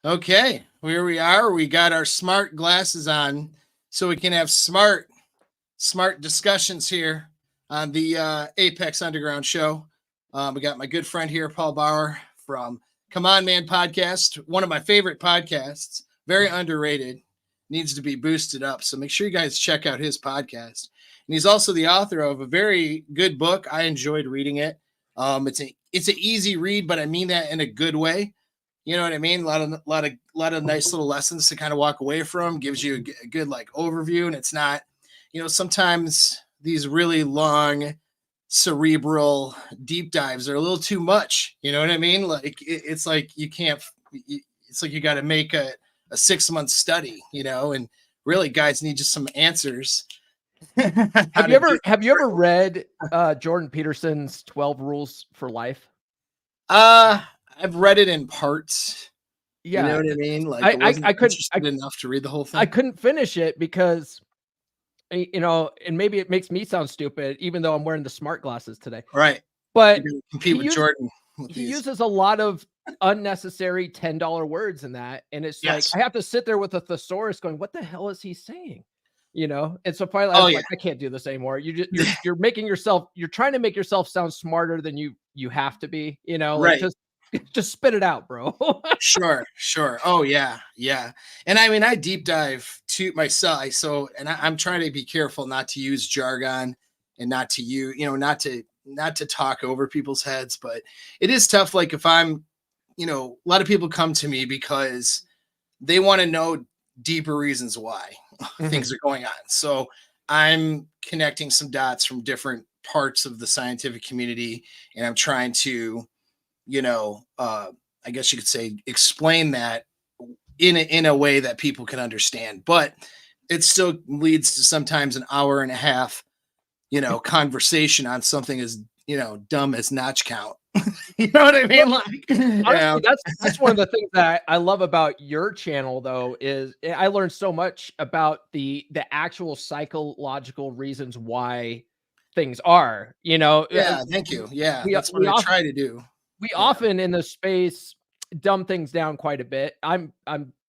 Okay, here we are. We got our smart glasses on so we can have smart discussions here on the Apex Underground show. We got my good friend here, Paul Bauer from Come On Man podcast, one of my favorite podcasts, very underrated, needs to be boosted up. So make sure you guys check out his podcast. And he's also the author of a very good book. I enjoyed reading it. It's an easy read, but I mean that in a good way. You know what I mean? A lot of nice little lessons to kind of walk away from. Gives you a good like overview, and it's not, sometimes these really long, cerebral deep dives are a little too much. You know what I mean? Like it's like you can't. It's like you got to make a 6-month study. And really, guys need just some answers. Have you ever read Jordan Peterson's 12 Rules for Life? I've read it in parts. Yeah. You know what I mean? Like I couldn't enough to read the whole thing. I couldn't finish it because, and maybe it makes me sound stupid, even though I'm wearing the smart glasses today. Right. But compete with Jordan. He uses a lot of unnecessary $10 words in that. And it's like, I have to sit there with a thesaurus going, what the hell is he saying? And so finally I was like, I can't do this anymore. You're making yourself, you're trying to make yourself sound smarter than you have to be, right. Just spit it out, bro. Sure. Oh yeah. And I mean, I deep dive to myself. I'm trying to be careful not to use jargon and not to talk over people's heads, but it is tough. Like if I'm, a lot of people come to me because they want to know deeper reasons why things are going on. So I'm connecting some dots from different parts of the scientific community, and I'm trying to, I guess you could say, explain that in a way that people can understand. But it still leads to sometimes an hour and a half, conversation on something as, dumb as notch count. You know what I mean? Honestly, that's one of the things that I love about your channel, though, is I learned so much about the actual psychological reasons why things are, Yeah, thank you. Yeah, that's what I try to do. We often in this space dumb things down quite a bit. I'm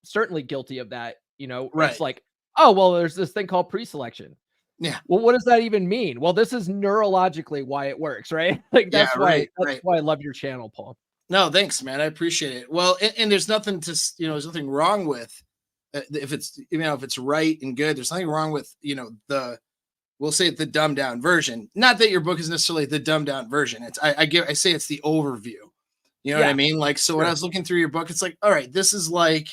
certainly guilty of that. Right. It's like, oh, well, there's this thing called preselection. Yeah. Well, what does that even mean? Well, this is neurologically why it works, right? Like that's why I love your channel, Paul. No, thanks, man. I appreciate it. Well, and there's nothing to, there's nothing wrong with if it's, if it's right and good. There's nothing wrong with, we'll say the dumbed down version. Not that your book is necessarily the dumbed down version. It's I say it's the overview. You know what I mean? Like, so when I was looking through your book, it's like, all right, this is like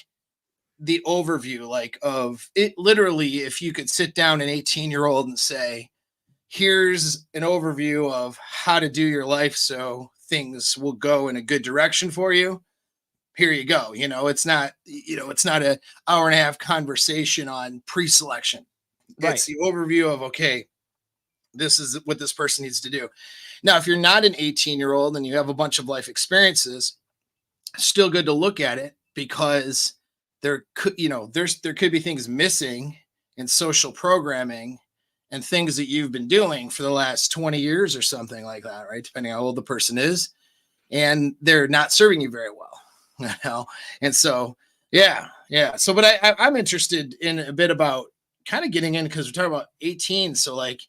the overview, like of it. Literally, if you could sit down an 18-year-old and say, here's an overview of how to do your life so things will go in a good direction for you. Here you go. It's not an hour and a half conversation on preselection. Right. It's the overview of, okay, this is what this person needs to do. Now, if you're not an 18-year-old and you have a bunch of life experiences, still good to look at it because there could be things missing in social programming and things that you've been doing for the last 20 years or something like that, right? Depending on how old the person is, and they're not serving you very well, And so, yeah. So, but I'm interested in a bit about kind of getting in because we're talking about 18. So like,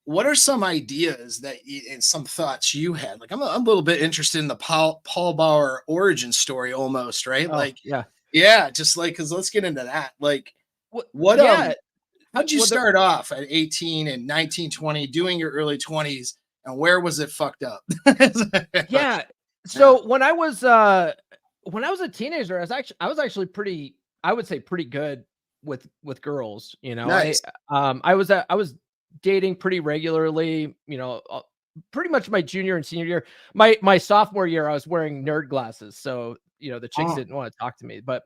what are some ideas and some thoughts you had? Like, I'm a little bit interested in the Paul Bauer origin story almost, right? Just like, cause let's get into that. Like how'd you start off at 18 and 19, 20 doing your early 20s, and where was it fucked up? So when I was a teenager, I was actually pretty good with girls, Nice. I was dating pretty regularly, pretty much my junior and senior year. My sophomore year, I was wearing nerd glasses. So, the chicks didn't want to talk to me, but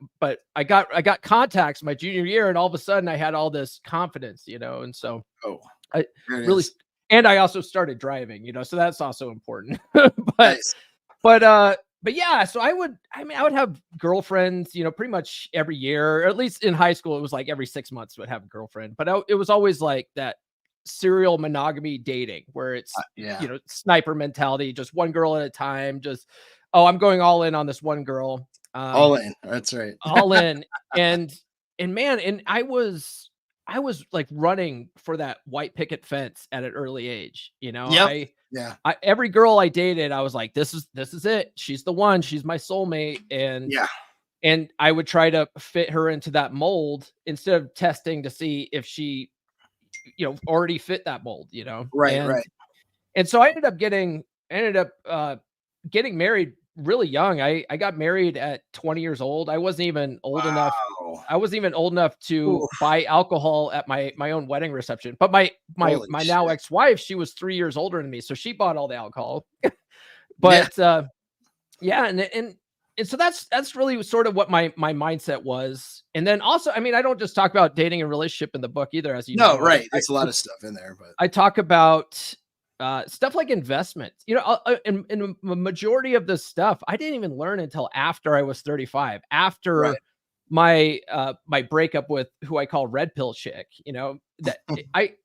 I got contacts my junior year, and all of a sudden I had all this confidence, and so and I also started driving, so that's also important. But yeah, so I would have girlfriends, pretty much every year, or at least in high school, it was like every 6 months I would have a girlfriend, but it was always like that serial monogamy dating where it's, sniper mentality, just one girl at a time, I'm going all in on this one girl. All in. That's right. all in. And man, and I was like running for that white picket fence at an early age. Yep. Yeah. Every girl I dated, I was like, this is it. She's the one. She's my soulmate. Yeah. And I would try to fit her into that mold instead of testing to see if she, already fit that mold, Right. Right. and so I ended up getting married really young. I got married at 20 years old. I wasn't even old enough. Wow. I wasn't even old enough to Oof. buy alcohol at my own wedding reception. But my Holy now shit. ex-wife, she was 3 years older than me, so she bought all the alcohol. Yeah. But yeah, and so that's really sort of what my mindset was. And then also, I mean, I don't just talk about dating and relationship in the book either, as you No, know. right. There's a lot of stuff in there, but I talk about stuff like investment. In the majority of this stuff, I didn't even learn until after I was 35, right. after my my breakup with who I call Red Pill Chick. That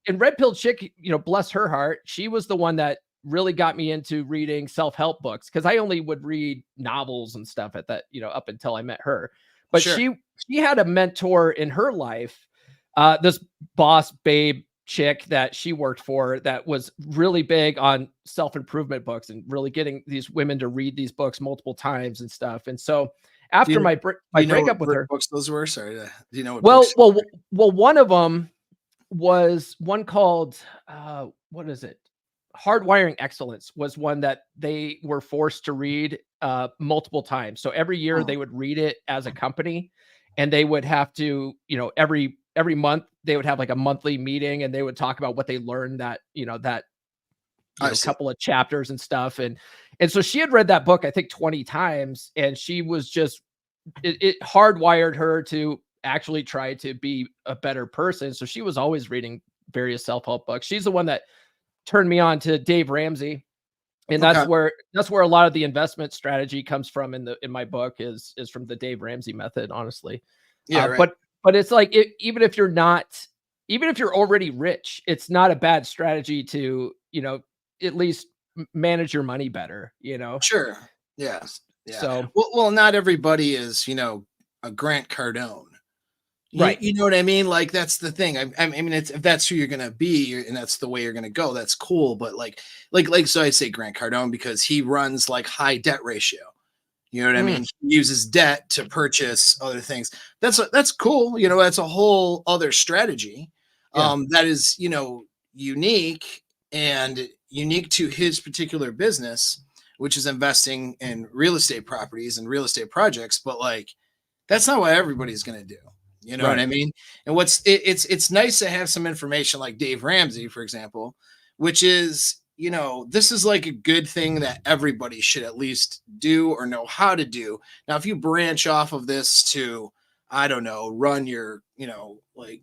and Red Pill Chick, bless her heart, she was the one that really got me into reading self-help books, because I only would read novels and stuff at that, up until I met her. But Sure. she had a mentor in her life, this boss babe chick that she worked for, that was really big on self-improvement books and really getting these women to read these books multiple times and stuff. And so Do after you know, my do you know breakup with what her, books those were? Sorry. Do you know what well, books? well, one of them was one called what is it? Hardwiring Excellence was one that they were forced to read multiple times. So every year Oh, they would read it as a company, and they would have to, every month they would have like a monthly meeting, and they would talk about what they learned that, I see. couple of chapters and stuff. And so she had read that book, I think 20 times, and she was just, it hardwired her to actually try to be a better person. So she was always reading various self-help books. She's the one that turned me on to Dave Ramsey. And Okay. that's where a lot of the investment strategy comes from in my book, is from the Dave Ramsey method, honestly. Yeah. Right. But it's like, even if you're already rich, it's not a bad strategy to, at least manage your money better, Sure. Yeah. Yeah. So Well, not everybody is, a Grant Cardone. You, right. you know what I mean? Like, that's the thing. I mean, it's, if that's who you're gonna be and that's the way you're gonna go, that's cool. But so I say Grant Cardone because he runs like high debt ratio. You know what I Mm, mean? He uses debt to purchase other things. That's cool. That's a whole other strategy. yeah. That is, unique and unique to his particular business, which is investing in real estate properties and real estate projects. But like, that's not what everybody's gonna do. You know what Right. I mean? And it's nice to have some information like Dave Ramsey, for example, which is, this is like a good thing that everybody should at least do or know how to do. Now, if you branch off of this to, I don't know, run your, like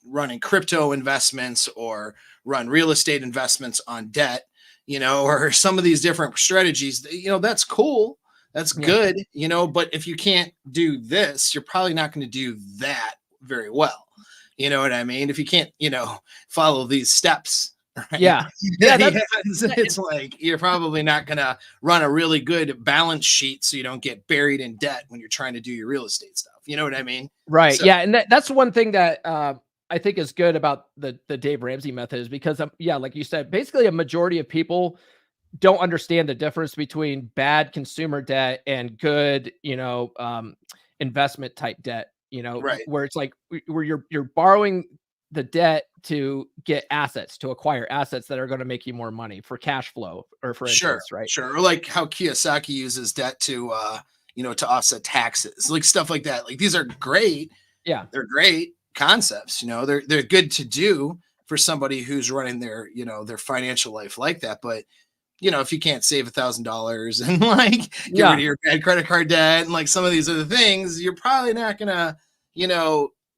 running crypto investments or run real estate investments on debt, or some of these different strategies, that's cool. That's Yeah. good, but if you can't do this, you're probably not going to do that very well. You know what I mean? If you can't, follow these steps, right? Yeah. Yeah. Yeah, That's it's like you're probably not going to run a really good balance sheet so you don't get buried in debt when you're trying to do your real estate stuff. You know what I mean? right. So, Yeah. And that's one thing that I think is good about the Dave Ramsey method, is because, yeah, like you said, basically a majority of people don't understand the difference between bad consumer debt and good, investment type debt, right. where it's like where you're borrowing the debt to get assets, to acquire assets that are going to make you more money for cash flow, or for Sure, instance, right? sure. Or like how Kiyosaki uses debt to to offset taxes, like stuff like that. Like these are great. Yeah. They're great concepts, they're good to do for somebody who's running their, their financial life like that. But if you can't save $1,000 and like get rid of Yeah. your bad credit card debt and like some of these other things, you're probably not gonna,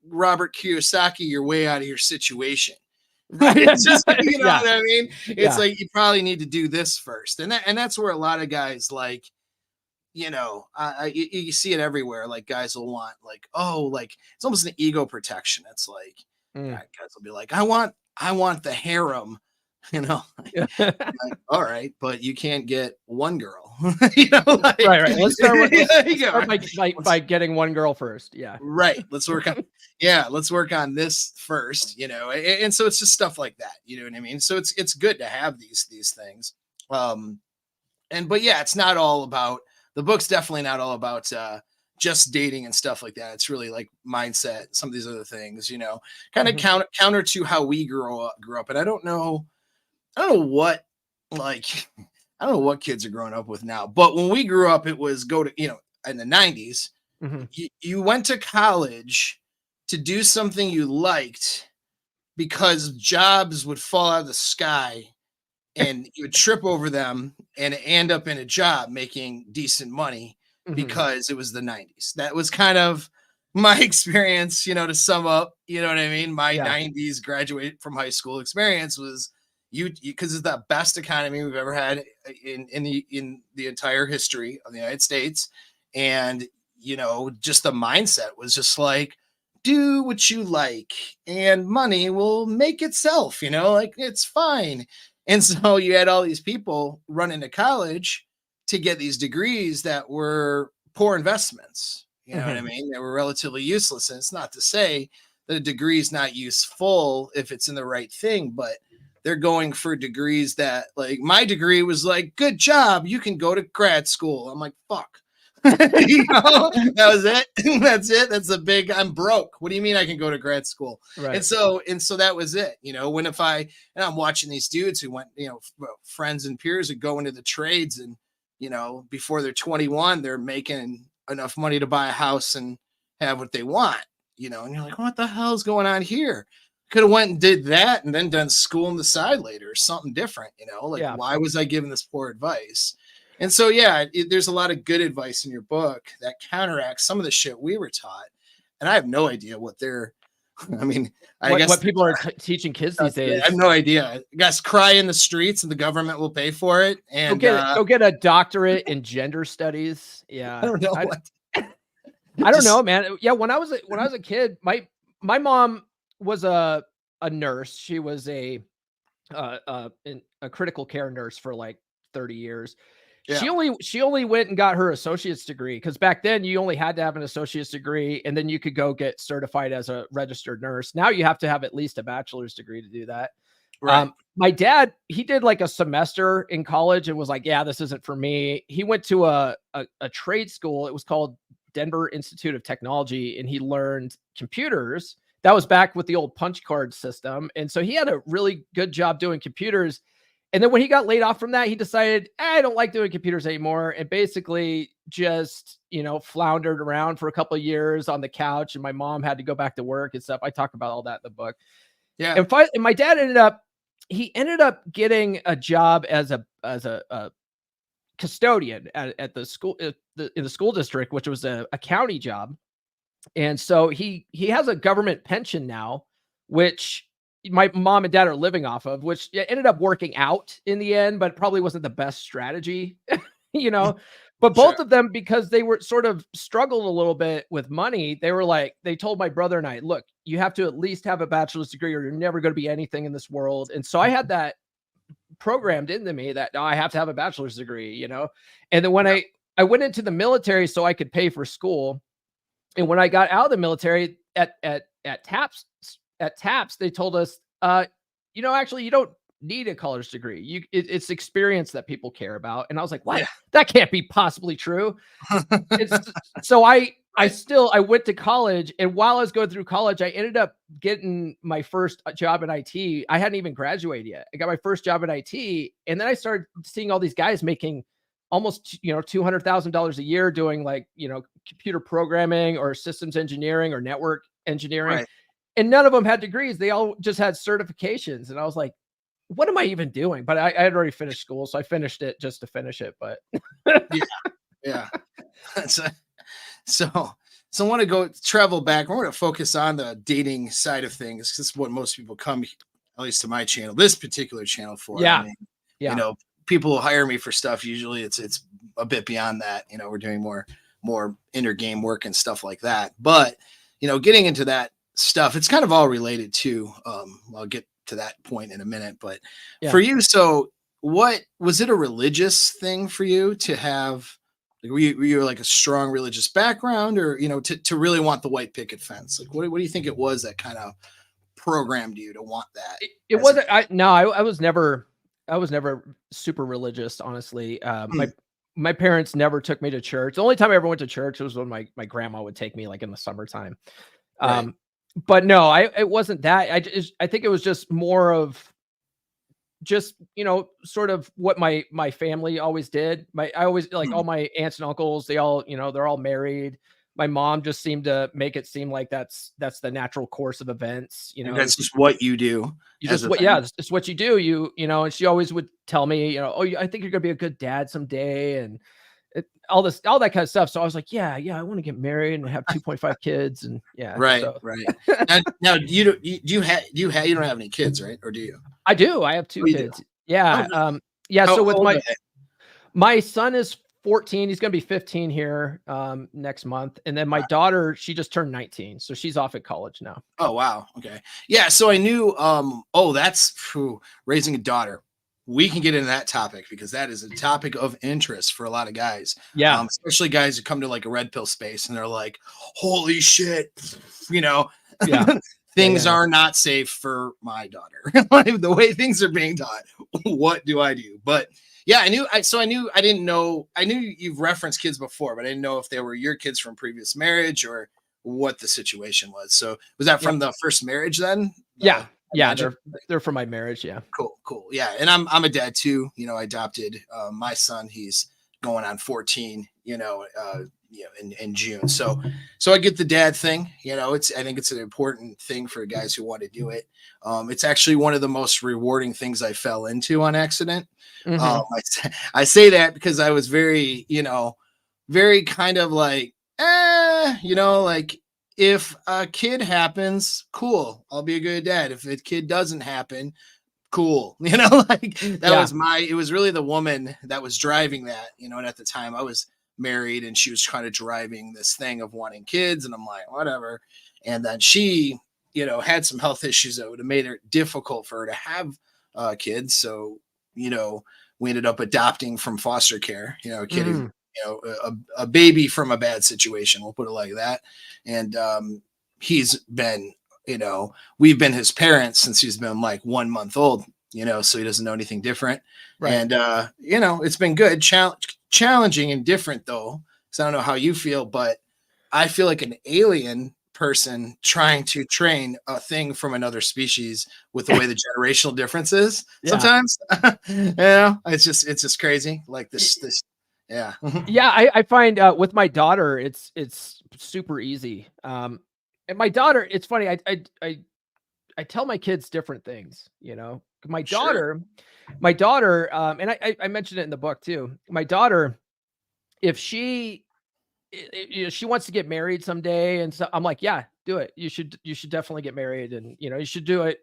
Robert Kiyosaki your way out of your situation. Right. It's just, you know Yeah. what I mean? It's Yeah. like you probably need to do this first. And that's where a lot of guys like, you see it everywhere. Like guys will want like, oh, like it's almost an ego protection. It's like Mm, guys will be like, I want the harem you know, Yeah. like, all right, but you can't get one girl, you know, like, Right, right. Let's start with there you let's go, start right? by getting one girl first. Yeah. Right. Let's work on this first, you know. And so it's just stuff like that, you know what I mean? So it's good to have these things. Um and but yeah, it's not all about the book's definitely not all about just dating and stuff like that. It's really like mindset, some of these other things, you know, kind of Mhm. counter to how we grew up. And I don't know what like I don't know what kids are growing up with now, but when we grew up, it was go to, you know, in the 90s, Mhm. you went to college to do something you liked because jobs would fall out of the sky and you would trip over them and end up in a job making decent money Mhm. because it was the 90s. That was kind of my experience, you know, to sum up, you know what I mean? My Yeah. 90s graduate from high school experience was you because it's the best economy we've ever had in the entire history of the United States. And you know, just the mindset was just like do what you like and money will make itself, you know, like it's fine. And so you had all these people running to college to get these degrees that were poor investments. You know what I Mhm. mean? They were relatively useless. And it's not to say that a degree is not useful if it's in the right thing, but they're going for degrees that, like, my degree was like, good job, you can go to grad school. I'm like, fuck. You know, that was it. That's it. That's a big. I'm broke. What do you mean I can go to grad school? Right. And so that was it. You know, when if I and I'm watching these dudes who went, you know, friends and peers who go into the trades and you know before they're 21, they're making enough money to buy a house and have what they want. You know, and you're like, what the hell's going on here? Could have went and did that and then done school on the side later or something different. You know, like Yeah. why was I given this poor advice? And so, yeah, there's a lot of good advice in your book that counteracts some of the shit we were taught. And I have no idea what they're, I mean, I guess What people are teaching kids these I have days. no idea. I guess cry in the streets and the government will pay for it. And Go get a doctorate in gender studies. I Yeah. don't know what, I don't know, just, man. Yeah, when I was a kid, my mom was a nurse. She was a critical care nurse for like 30 years. yeah, She only went and got her associate's degree because back then you only had to have an associate's degree and then you could go get certified as a registered nurse. Now you have to have at least a bachelor's degree to do that. right. My dad, he did like a semester in college and was like, "Yeah, this isn't for me." He went to a trade school. It was called Denver Institute of Technology, and he learned computers. That was back with the old punch card system, and so he had a really good job doing computers. And then when he got laid off from that, he decided, I don't like doing computers anymore, and basically just floundered around for a couple of years on the couch. And my mom had to go back to work and stuff. I talk about all that in the book. Yeah, And, and my dad ended up getting a job as a custodian at the school in the school district, which was a county job. And so he has a government pension now, which my mom and dad are living off of, which ended up working out in the end, but probably wasn't the best strategy, you know. But sure. both of them, because they were sort of struggled a little bit with money, they were like, they told my brother and I, look, you have to at least have a bachelor's degree or you're never going to be anything in this world. And so I had that programmed into me that now I have to have a bachelor's degree, you know. And then when Yeah, I went into the military so I could pay for school, and when I got out of the military at TAPS, they told us, actually, you don't need a college degree. It's experience that people care about. And I was like, what? yeah, That can't be possibly true. It's so right. I went to college, and while I was going through college, I ended up getting my first job in IT. I hadn't even graduated yet. I got my first job in IT, and then I started seeing all these guys making almost $200,000 a year doing like computer programming or systems engineering or network engineering, Right. and none of them had degrees. They all just had certifications, and I was like, what am I even doing? But I had already finished school, so I finished it just to finish it. But Yeah. Yeah. so, so, so I want to go travel back. I want to focus on the dating side of things. 'Cause this is what most people come, at least to my channel, this particular channel for. I yeah, mean, you yeah, know, people who hire me for stuff. Usually it's a bit beyond that. You know, we're doing more inner game work and stuff like that. But, you know, getting into that stuff, it's kind of all related to, I'll get to that point in a minute. But Yeah. for you, so what was it, a religious thing for you to have? Like, were you like a strong religious background, or to really want the white picket fence? Like, what do you think it was that kind of programmed you to want that? It As a wasn't I no, I was never super religious, honestly. Hmm, My parents never took me to church. The only time I ever went to church was when my grandma would take me, like, in the summertime. right. Um, but no, it wasn't that. I think it was just more of just, sort of what my family always did. I always like Hmm. all my aunts and uncles, they all, they're all married. My mom just seemed to make it seem like that's the natural course of events. Like that's just what you do You as just a what thing. yeah, it's what you do. And she always would tell me, "Oh, I think you're gonna be a good dad someday," and all that kind of stuff. So I was like, "Yeah, yeah, I want to get married and have 2.5 kids," and yeah. Right, So right. Now you don't have any kids, right? Or do you? I do. I have two Oh, you do. kids. Oh, Yeah. no. Yeah. How So with old are they? my son is 14. He's gonna be 15 here next month, and then my daughter, she just turned 19, so she's off at college now. Oh, wow. Okay. Yeah. So I knew. That's raising a daughter. We can get into that topic because that is a topic of interest for a lot of guys, Yeah. especially guys who come to like a red pill space and they're like, "Holy shit," you know, Yeah. Yeah. things Yeah. are not safe for my daughter. Like the way things are being taught. What do I do? But yeah, I knew. I didn't know. I knew you've referenced kids before, but I didn't know if they were your kids from previous marriage or what the situation was. So was that Yeah. from the first marriage then? Yeah. I Yeah. imagine. They're from my marriage. Yeah. Cool, cool. Yeah, and I'm a dad too. I adopted my son. He's going on 14. In June. So I get the dad thing. I think it's an important thing for guys who want to do it. It's actually one of the most rewarding things I fell into on accident. Hmm. I say that because I was very, very kind of like, like if a kid happens, cool, I'll be a good dad. If a kid doesn't happen, cool. Like Yeah. it was really the woman that was driving that, and at the time I was married and she was kind of driving this thing of wanting kids. And I'm like, whatever. And then she, had some health issues that would have made it difficult for her to have kids. So, we ended up adopting from foster care, a kid who, Mm. a baby from a bad situation. We'll put it like that. And he's been, we've been his parents since he's been like 1 month old, so he doesn't know anything different. Right. And, it's been good, challenging and different though. So I don't know how you feel, but I feel like an alien person trying to train a thing from another species with the way the generational difference is Yeah. sometimes. It's just crazy. Like this, yeah. Yeah, I find, with my daughter, it's super easy. And my daughter, it's funny, I tell my kids different things, you know? My Sure. daughter my daughter, and I mentioned it in the book too. My daughter, if she wants to get married someday, and so I'm like, "Yeah, do it. You should definitely get married, and, you should do it,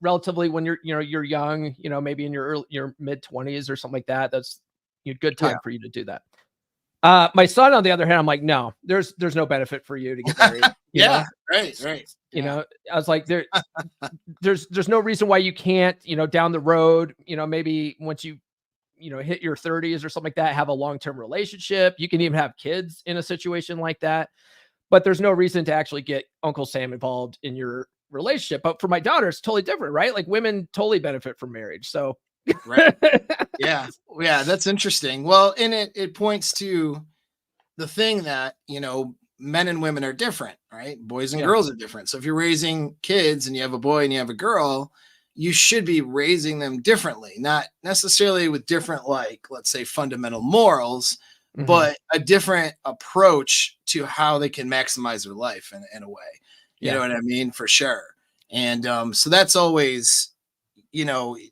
relatively when you're young, maybe in your mid-20s or something like that. That's a good Yeah. time for you to do that." My son, on the other hand, I'm like, "No, there's no benefit for you to get married," you Yeah. know? Right. S Right. Yeah. I was like, there's no reason why you can't, down the road, maybe once you hit your 30s or something like that, have a long-term relationship. You can even have kids in a situation like that, but there's no reason to actually get Uncle Sam involved in your relationship. But for my daughter, it's totally different, right? Like, women totally benefit from marriage. So Right. Yeah. Yeah. That's interesting. Well, and it points to the thing that, men and women are different, right? Boys and yeah, girls are different. So if you're raising kids and you have a boy and you have a girl, you should be raising them differently, not necessarily with different, like, let's say, fundamental morals, mhm, but a different approach to how they can maximize their life in a way. You know yeah, what I mean? For sure. And so that's always,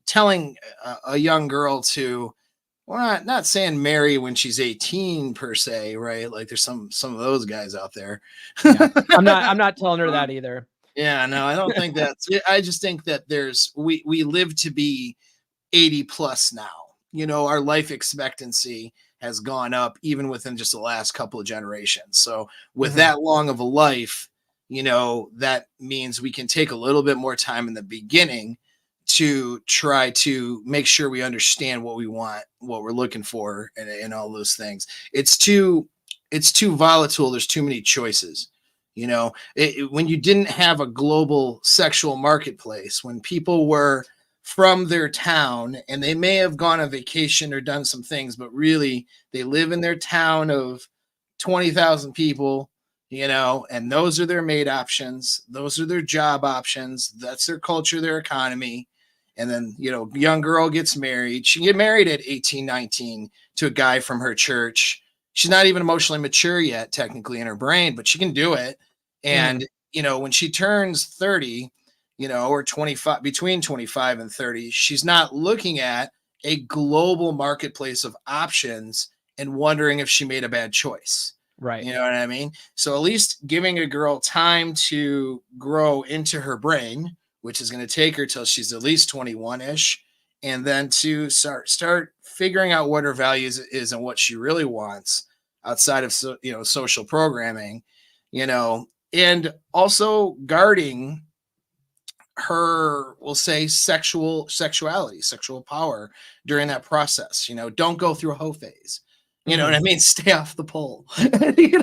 telling a young girl to, well, not saying marry when she's 18 per se, right? Like there's some of those guys out there. yeah. I'm not telling her that either. Yeah, no, I don't think that's it. I just think that we live to be 80 plus now. Our life expectancy has gone up even within just the last couple of generations. So with Mhm, that long of a life, that means we can take a little bit more time in the beginning to try to make sure we understand what we want, what we're looking for, and all those things. It's too volatile. There's too many choices. When you didn't have a global sexual marketplace, when people were from their town and they may have gone on vacation or done some things, but really they live in their town of 20,000 people, and those are their mate options. Those are their job options. That's their culture, their economy. And then, young girl gets married. She can get married at 18, 19 to a guy from her church. She's not even emotionally mature yet, technically, in her brain, but she can do it. And, when she turns 30, or 25, between 25 and 30, she's not looking at a global marketplace of options and wondering if she made a bad choice. Right. You know what I mean? So at least giving a girl time to grow into her brain, which is going to take her till she's at least 21-ish, and then to start figuring out what her values is and what she really wants outside of social programming, and also guarding her, we'll say, sexuality, sexual power during that process. Don't go through a hoe phase. You know what I mean? Stay off the pole. And you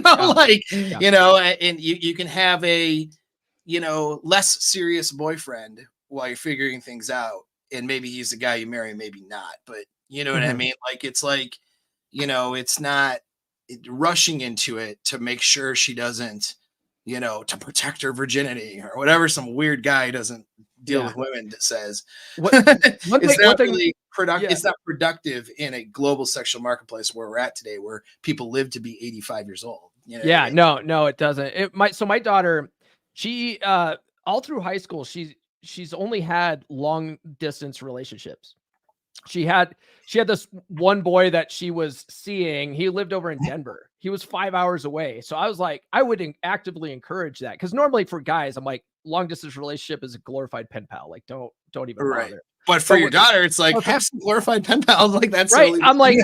can have a less serious boyfriend while you're figuring things out, and maybe he's the guy you marry, maybe not, but you know what I mean? It's not rushing into it to make sure she doesn't, to protect her virginity or whatever some weird guy doesn't deal with women that says. It's not productive in a global sexual marketplace where we're at today, where people live to be 85 years old. No, it doesn't. So my daughter, she all through high school, she's only had long distance relationships. She had this one boy that she was seeing. He lived over in Denver. He was 5 hours away. So I was like, I would actively encourage that, because normally for guys, I'm like, long distance relationship is a glorified pen pal. Like, don't even bother. But for your daughter, it's like, have some glorified pen pals. Like, that's right. Really I'm like,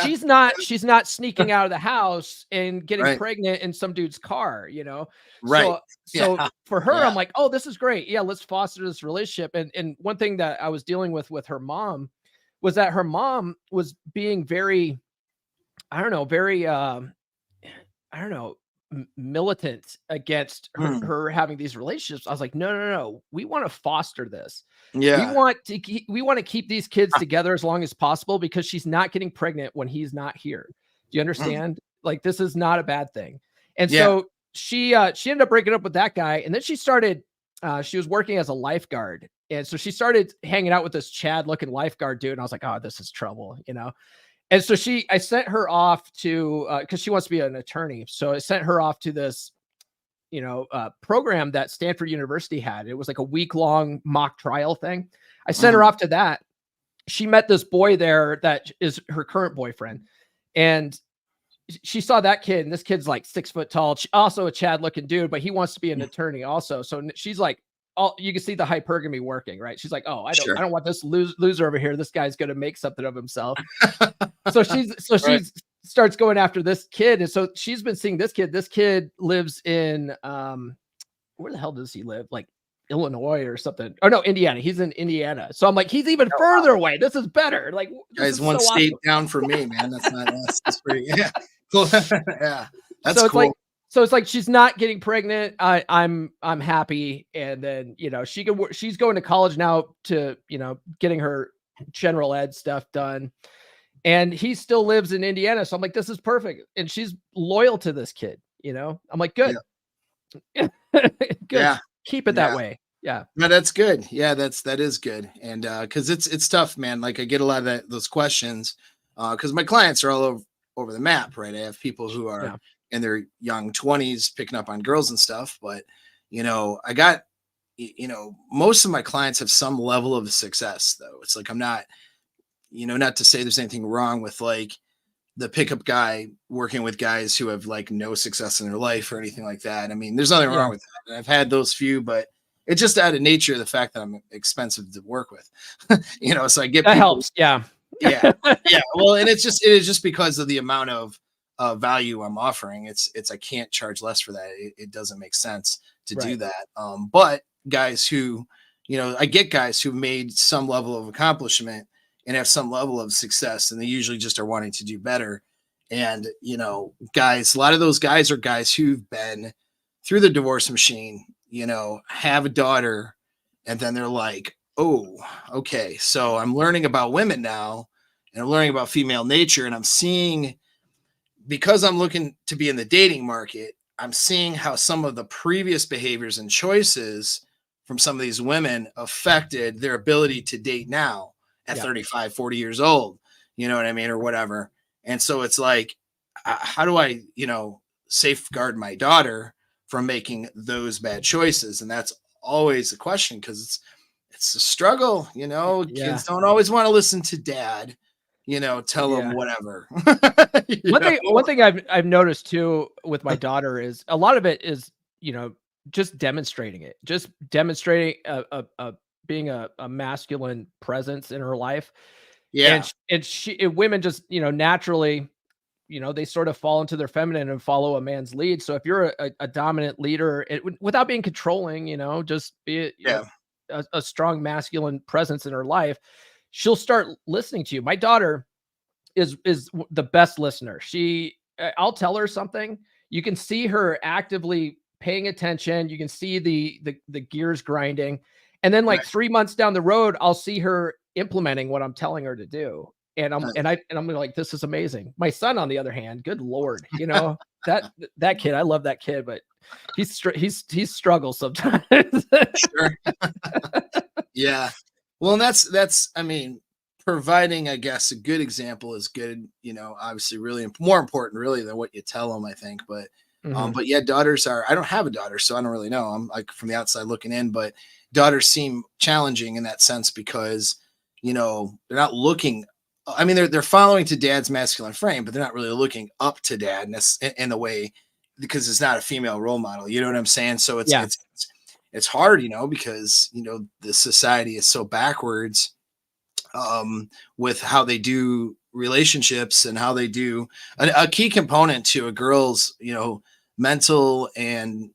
she's not sneaking out of the house and getting pregnant in some dude's car, Right. So for her, I'm like, oh, this is great. Yeah, let's foster this relationship. And one thing that I was dealing with her mom was that her mom was being very, militant against her having these relationships. I was like, no, we want to foster this. Yeah. We want to keep these kids together as long as possible, because she's not getting pregnant when he's not here. Do you understand? Like, this is not a bad thing. And so she ended up breaking up with that guy. And then she started, she was working as a lifeguard. And so she started hanging out with this Chad looking lifeguard dude. And I was like, oh, this is trouble, And so I sent her off to, cause she wants to be an attorney. So I sent her off to this, program that Stanford University had. It was like a week-long mock trial thing. I sent her off to that. She met this boy there that is her current boyfriend. And she saw that kid, and this kid's like 6 foot tall, also a Chad looking dude, but he wants to be an attorney also. So she's like, you can see the hypergamy working, right? She's like, oh, I don't want this loser over here. This guy's going to make something of himself. So she starts going after this kid. And so she's been seeing this kid. This kid lives in, where the hell does he live? Like Illinois or something. Oh no, Indiana. He's in Indiana. So I'm like, he's even further away. This is better. Like, guys, one state down for me, man. That's not us. That's pretty, cool. Yeah. That's cool. So it's like, she's not getting pregnant. I'm happy. And then, she's going to college now to, getting her general ed stuff done. And he still lives in Indiana. So I'm like, this is perfect. And she's loyal to this kid, I'm like, good. Yeah. Good. Yeah. Keep it that way. Yeah. No, that's good. Yeah, that is good. And cause it's tough, man. Like, I get a lot of those questions cause my clients are all over the map, right? I have people who are in their young 20s picking up on girls and stuff, but I got, most of my clients have some level of success though. It's like, I'm not, not to say there's anything wrong with like the pickup guy working with guys who have like no success in their life or anything like that. I mean, there's nothing wrong with that. And I've had those few, but it's just out of nature of the fact that I'm expensive to work with, so I get that helps. Yeah. Yeah. Well, and it is just because of the amount of value I'm offering. It's I can't charge less for that. It doesn't make sense to do that. But guys who, I get guys who've made some level of accomplishment and have some level of success, and they usually just are wanting to do better. And, guys, a lot of those guys are guys who've been through the divorce machine, have a daughter, and then they're like, oh, okay, so I'm learning about women now, and I'm learning about female nature, and I'm seeing, because I'm looking to be in the dating market, I'm seeing how some of the previous behaviors and choices from some of these women affected their ability to date now at Yeah. 35, 40 years old, you know what I mean, or whatever. And so it's like, how do I, safeguard my daughter from making those bad choices? And that's always a question, because it's a struggle, Yeah. kids don't always want to listen to dad, tell them Yeah. whatever. One thing I've noticed too with my daughter is a lot of it is, just demonstrating it, just demonstrating being a masculine presence in her life. Yeah. And women just, naturally, they sort of fall into their feminine and follow a man's lead. So if you're a dominant leader, without being controlling, just be, Yeah. a strong masculine presence in her life, she'll start listening to you. My daughter is the best listener. I'll tell her something. You can see her actively paying attention. You can see the gears grinding. And then like Right. 3 months down the road, I'll see her implementing what I'm telling her to do. And I'm Nice. and I'm like, this is amazing. My son, on the other hand, good Lord, that kid, I love that kid, but he struggles sometimes. Sure. Yeah. Well, and that's I mean, providing, I guess, a good example is good, obviously really more important really than what you tell them, I think. Mhm. But yeah, daughters are, I don't have a daughter, so I don't really know. I'm like from the outside looking in, but daughters seem challenging in that sense because, they're not looking, I mean, they're following to dad's masculine frame, but they're not really looking up to dad in the way, because it's not a female role model. You know what I'm saying? So Yeah. it's hard, because the society is so backwards, with how they do relationships and how they do a key component to a girl's, mental and,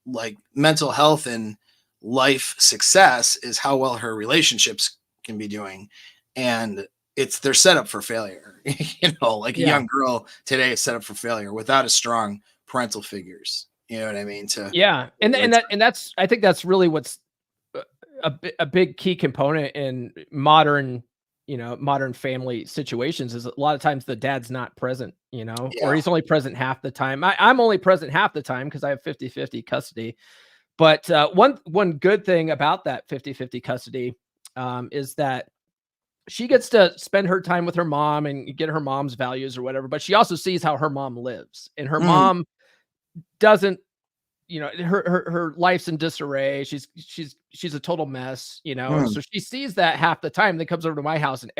like mental health and life success is how well her relationships can be doing. And they're set up for failure. Like a Yeah. young girl today is set up for failure without a strong parental figures. You know what I mean? To Yeah. And like, that's, I think that's really what's a big key component in modern, modern family situations is a lot of times the dad's not present, or yeah. he's only present half the time. I'm only present half the time because I have 50-50 custody. But one good thing about that 50-50 custody is that she gets to spend her time with her mom and get her mom's values or whatever. But she also sees how her mom lives, and her Mm, mom doesn't, her life's in disarray. She's a total mess, and mm. so she sees that half the time. Then comes over to my house and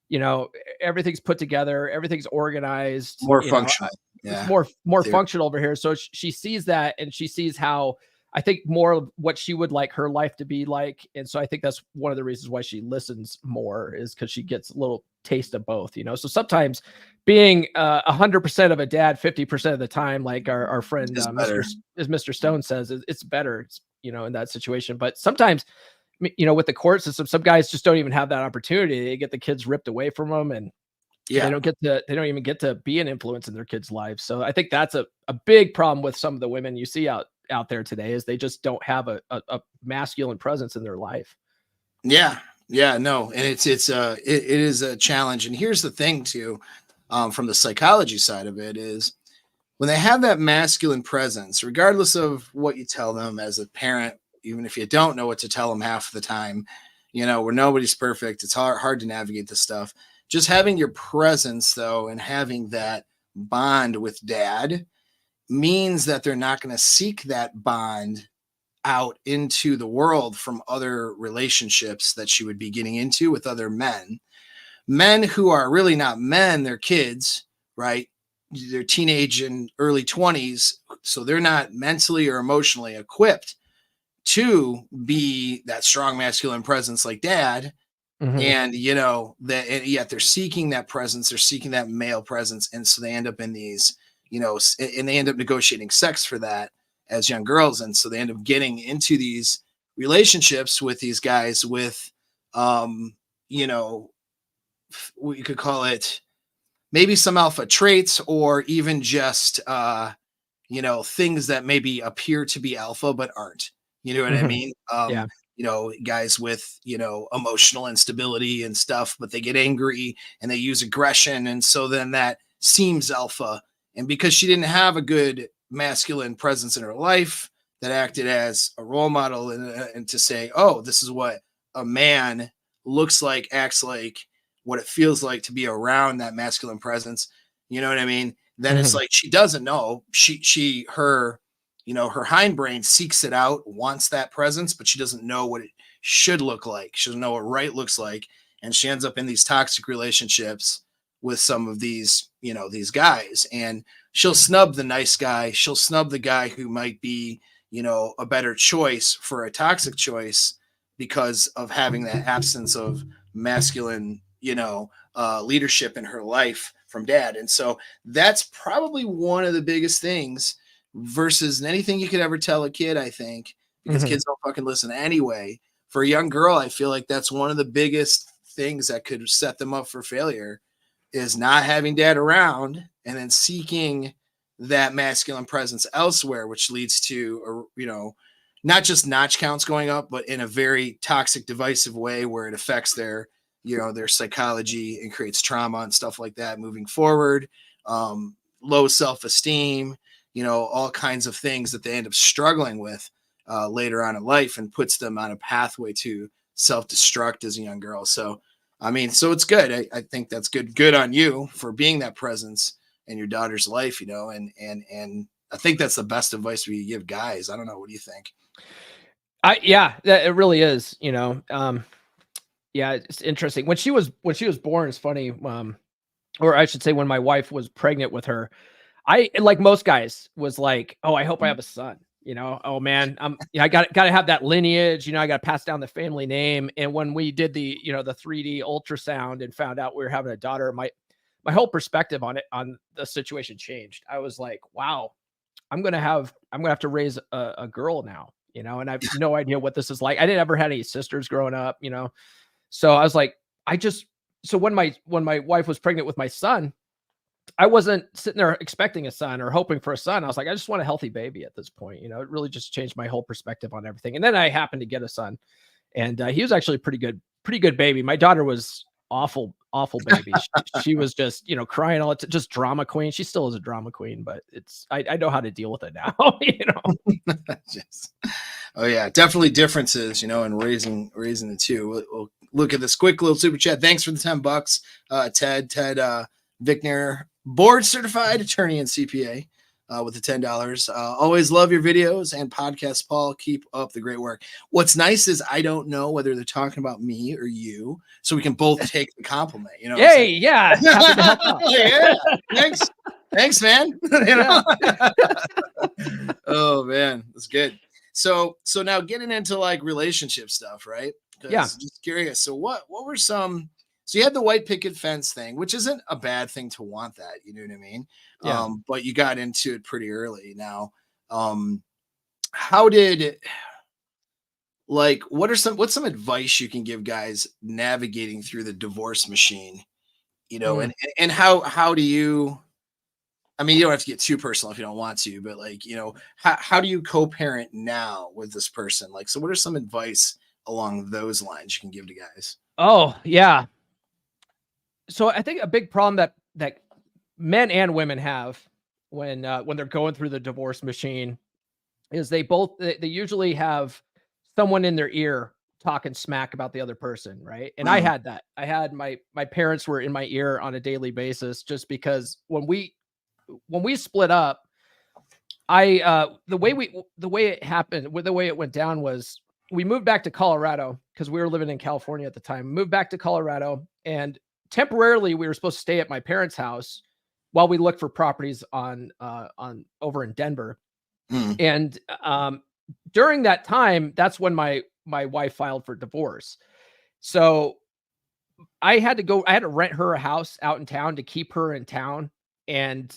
you know, everything's put together, everything's organized. More functional. It's Yeah. more There. functional over here. So she sees that, and she sees how, I think, more of what she would like her life to be like. And so I think that's one of the reasons why she listens more, is because she gets a little taste of both. So sometimes being 100% of a dad 50% of the time, like our friend Is better. Mr. Stone says, it's better. In that situation. But sometimes, with the court system, some guys just don't even have that opportunity. They get the kids ripped away from them, and Yeah. they don't even get to be an influence in their kids' lives. So I think that's a big problem with some of the women you see out there today, is they just don't have a masculine presence in their life. Yeah. Yeah. No. And it is a challenge. And here's the thing too, from the psychology side of it, is when they have that masculine presence, regardless of what you tell them as a parent, even if you don't know what to tell them half the time, where nobody's perfect, it's hard to navigate this stuff. Just having your presence though, and having that bond with dad means that they're not going to seek that bond out into the world from other relationships that she would be getting into with other men who are really not men, they're kids, right? They're teenage and early 20s, so they're not mentally or emotionally equipped to be that strong masculine presence like dad. Mhm. And that, and yet they're seeking that presence, they're seeking that male presence, and so they end up in these, and they end up negotiating sex for that as young girls, and so they end up getting into these relationships with these guys with, you know, what you could call it, maybe some alpha traits, or even just, things that maybe appear to be alpha but aren't. You know what I Mhm. mean? Yeah. Guys with, emotional instability and stuff, but they get angry and they use aggression. And so then that seems alpha. And because she didn't have a good masculine presence in her life that acted as a role model, and to say, oh, this is what a man looks like, acts like, what it feels like to be around that masculine presence. You know what I mean? Then it's Mhm. like she doesn't know. Her hindbrain seeks it out, wants that presence, but she doesn't know what it should look like. She doesn't know what right looks like. And she ends up in these toxic relationships with some of these guys. And she'll snub the nice guy. She'll snub the guy who might be, a better choice for a toxic choice, because of having that absence of masculine, leadership in her life from dad. And so that's probably one of the biggest things versus anything you could ever tell a kid, I think, because Mhm. kids don't fucking listen anyway. For a young girl, I feel like that's one of the biggest things that could set them up for failure, is not having dad around and then seeking that masculine presence elsewhere, which leads to, not just notch counts going up, but in a very toxic, divisive way where it affects their psychology and creates trauma and stuff like that moving forward. Low self-esteem, all kinds of things that they end up struggling with later on in life, and puts them on a pathway to self-destruct as a young girl. So, so it's good. I think that's good on you for being that presence in your daughter's life, and I think that's the best advice we give guys. I don't know. What do you think? Yeah, that it really is, yeah, it's interesting. When she was born, it's funny, or I should say when my wife was pregnant with her, I, like most guys, was like, "Oh, I hope I have a son." "Oh man, I got to have that lineage, I got to pass down the family name." And when we did the 3D ultrasound and found out we were having a daughter, my whole perspective on the situation changed. I was like, "Wow, I'm gonna have to raise a girl now." And I have no idea what this is like. I didn't ever had any sisters growing up. So I was like, I just so when my wife was pregnant with my son, I wasn't sitting there expecting a son or hoping for a son. I was like, I just want a healthy baby at this point. It really just changed my whole perspective on everything. And then I happened to get a son, and he was actually a pretty good baby. My daughter was awful, awful baby. She was just, crying all the time, just drama queen. She still is a drama queen, but I know how to deal with it now. Just, oh yeah, definitely differences, in raising the two. We'll look at this quick little super chat. Thanks for the $10, Ted Vickner, board certified attorney and CPA, with the $10. Always love your videos and podcasts, Paul. Keep up the great work. What's nice is I don't know whether they're talking about me or you, so we can both take the compliment. You know what I'm Hey, saying? yeah, happy to help out. Yeah, thanks, man. Yeah. Oh man, that's good. So now getting into like relationship stuff, right? Yeah. Because just curious. So what were some? So you had the white picket fence thing, which isn't a bad thing to want that. You know what I mean? Yeah. But you got into it pretty early. Now, um, how did like what's some advice you can give guys navigating through the divorce machine? Mm. And how do you? I mean, you don't have to get too personal if you don't want to, but like, how do you co-parent now with this person? Like, so what are some advice along those lines you can give to guys? Oh, yeah. So I think a big problem that men and women have when they're going through the divorce machine is they usually have someone in their ear talking smack about the other person, right? And I Mm, had that. I had my parents were in my ear on a daily basis, just because when we split up, the way it happened, the way it went down was we moved back to Colorado because we were living in California at the time. Moved back to Colorado, and temporarily we were supposed to stay at my parents' house while we looked for properties on over in Denver. mm, And during that time, that's when my wife filed for divorce. So I had to rent her a house out in town to keep her in town. And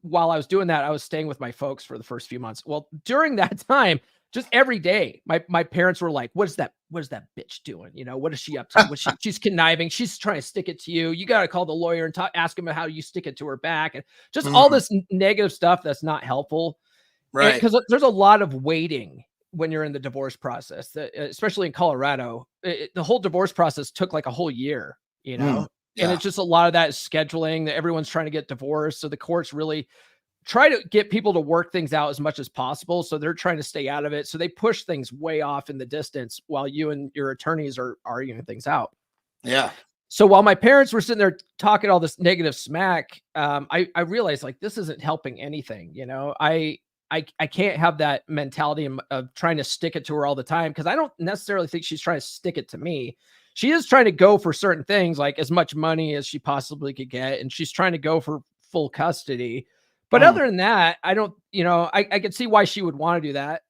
while I was doing that, I was staying with my folks for the first few months. Well, during that time, just every day, my parents were like, what is that bitch doing? You know, what is she up to? She's conniving. She's trying to stick it to you. You got to call the lawyer and ask him how you stick it to her back, and just all this negative stuff that's not helpful. Right. Because there's a lot of waiting when you're in the divorce process, especially in Colorado. The whole divorce process took like a whole year, you know, and it's just a lot of that is scheduling, that everyone's trying to get divorced. So the courts really try to get people to work things out as much as possible. So they're trying to stay out of it. So they push things way off in the distance while you and your attorneys are arguing things out. Yeah. So while my parents were sitting there talking all this negative smack, I realized like, this isn't helping anything. You know, I can't have that mentality of trying to stick it to her all the time, because I don't necessarily think she's trying to stick it to me. She is trying to go for certain things, like as much money as she possibly could get. And she's trying to go for full custody. But other than that, I don't, you know, I can see why she would want to do that.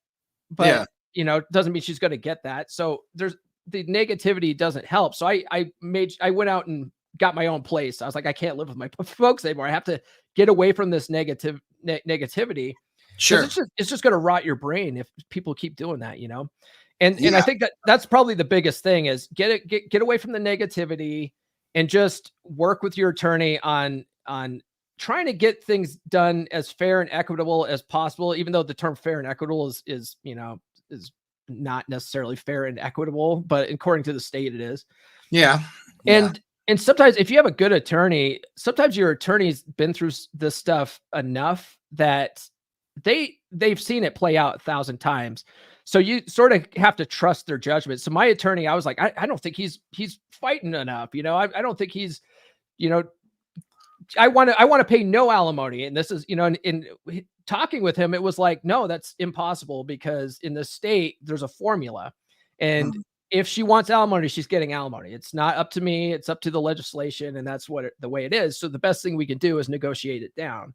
But, you know, it doesn't mean she's going to get that. So there's the negativity doesn't help. So I went out and got my own place. I was like, I can't live with my folks anymore. I have to get away from this negativity. Sure. It's just going to rot your brain if people keep doing that, you know? And I think that's probably the biggest thing is get away from the negativity and just work with your attorney on trying to get things done as fair and equitable as possible, even though the term fair and equitable is, you know, is not necessarily fair and equitable, but according to the state, it is. Yeah. And sometimes if you have a good attorney, sometimes your attorney's been through this stuff enough that they've seen it play out 1,000 times. So you sort of have to trust their judgment. So my attorney, I was like, I don't think he's fighting enough. You know, I don't think he's, you know, I want to pay no alimony. And this is, you know, in talking with him, it was like, no, that's impossible, because in the state, there's a formula. And if she wants alimony, she's getting alimony. It's not up to me. It's up to the legislation. And that's the way it is. So the best thing we can do is negotiate it down.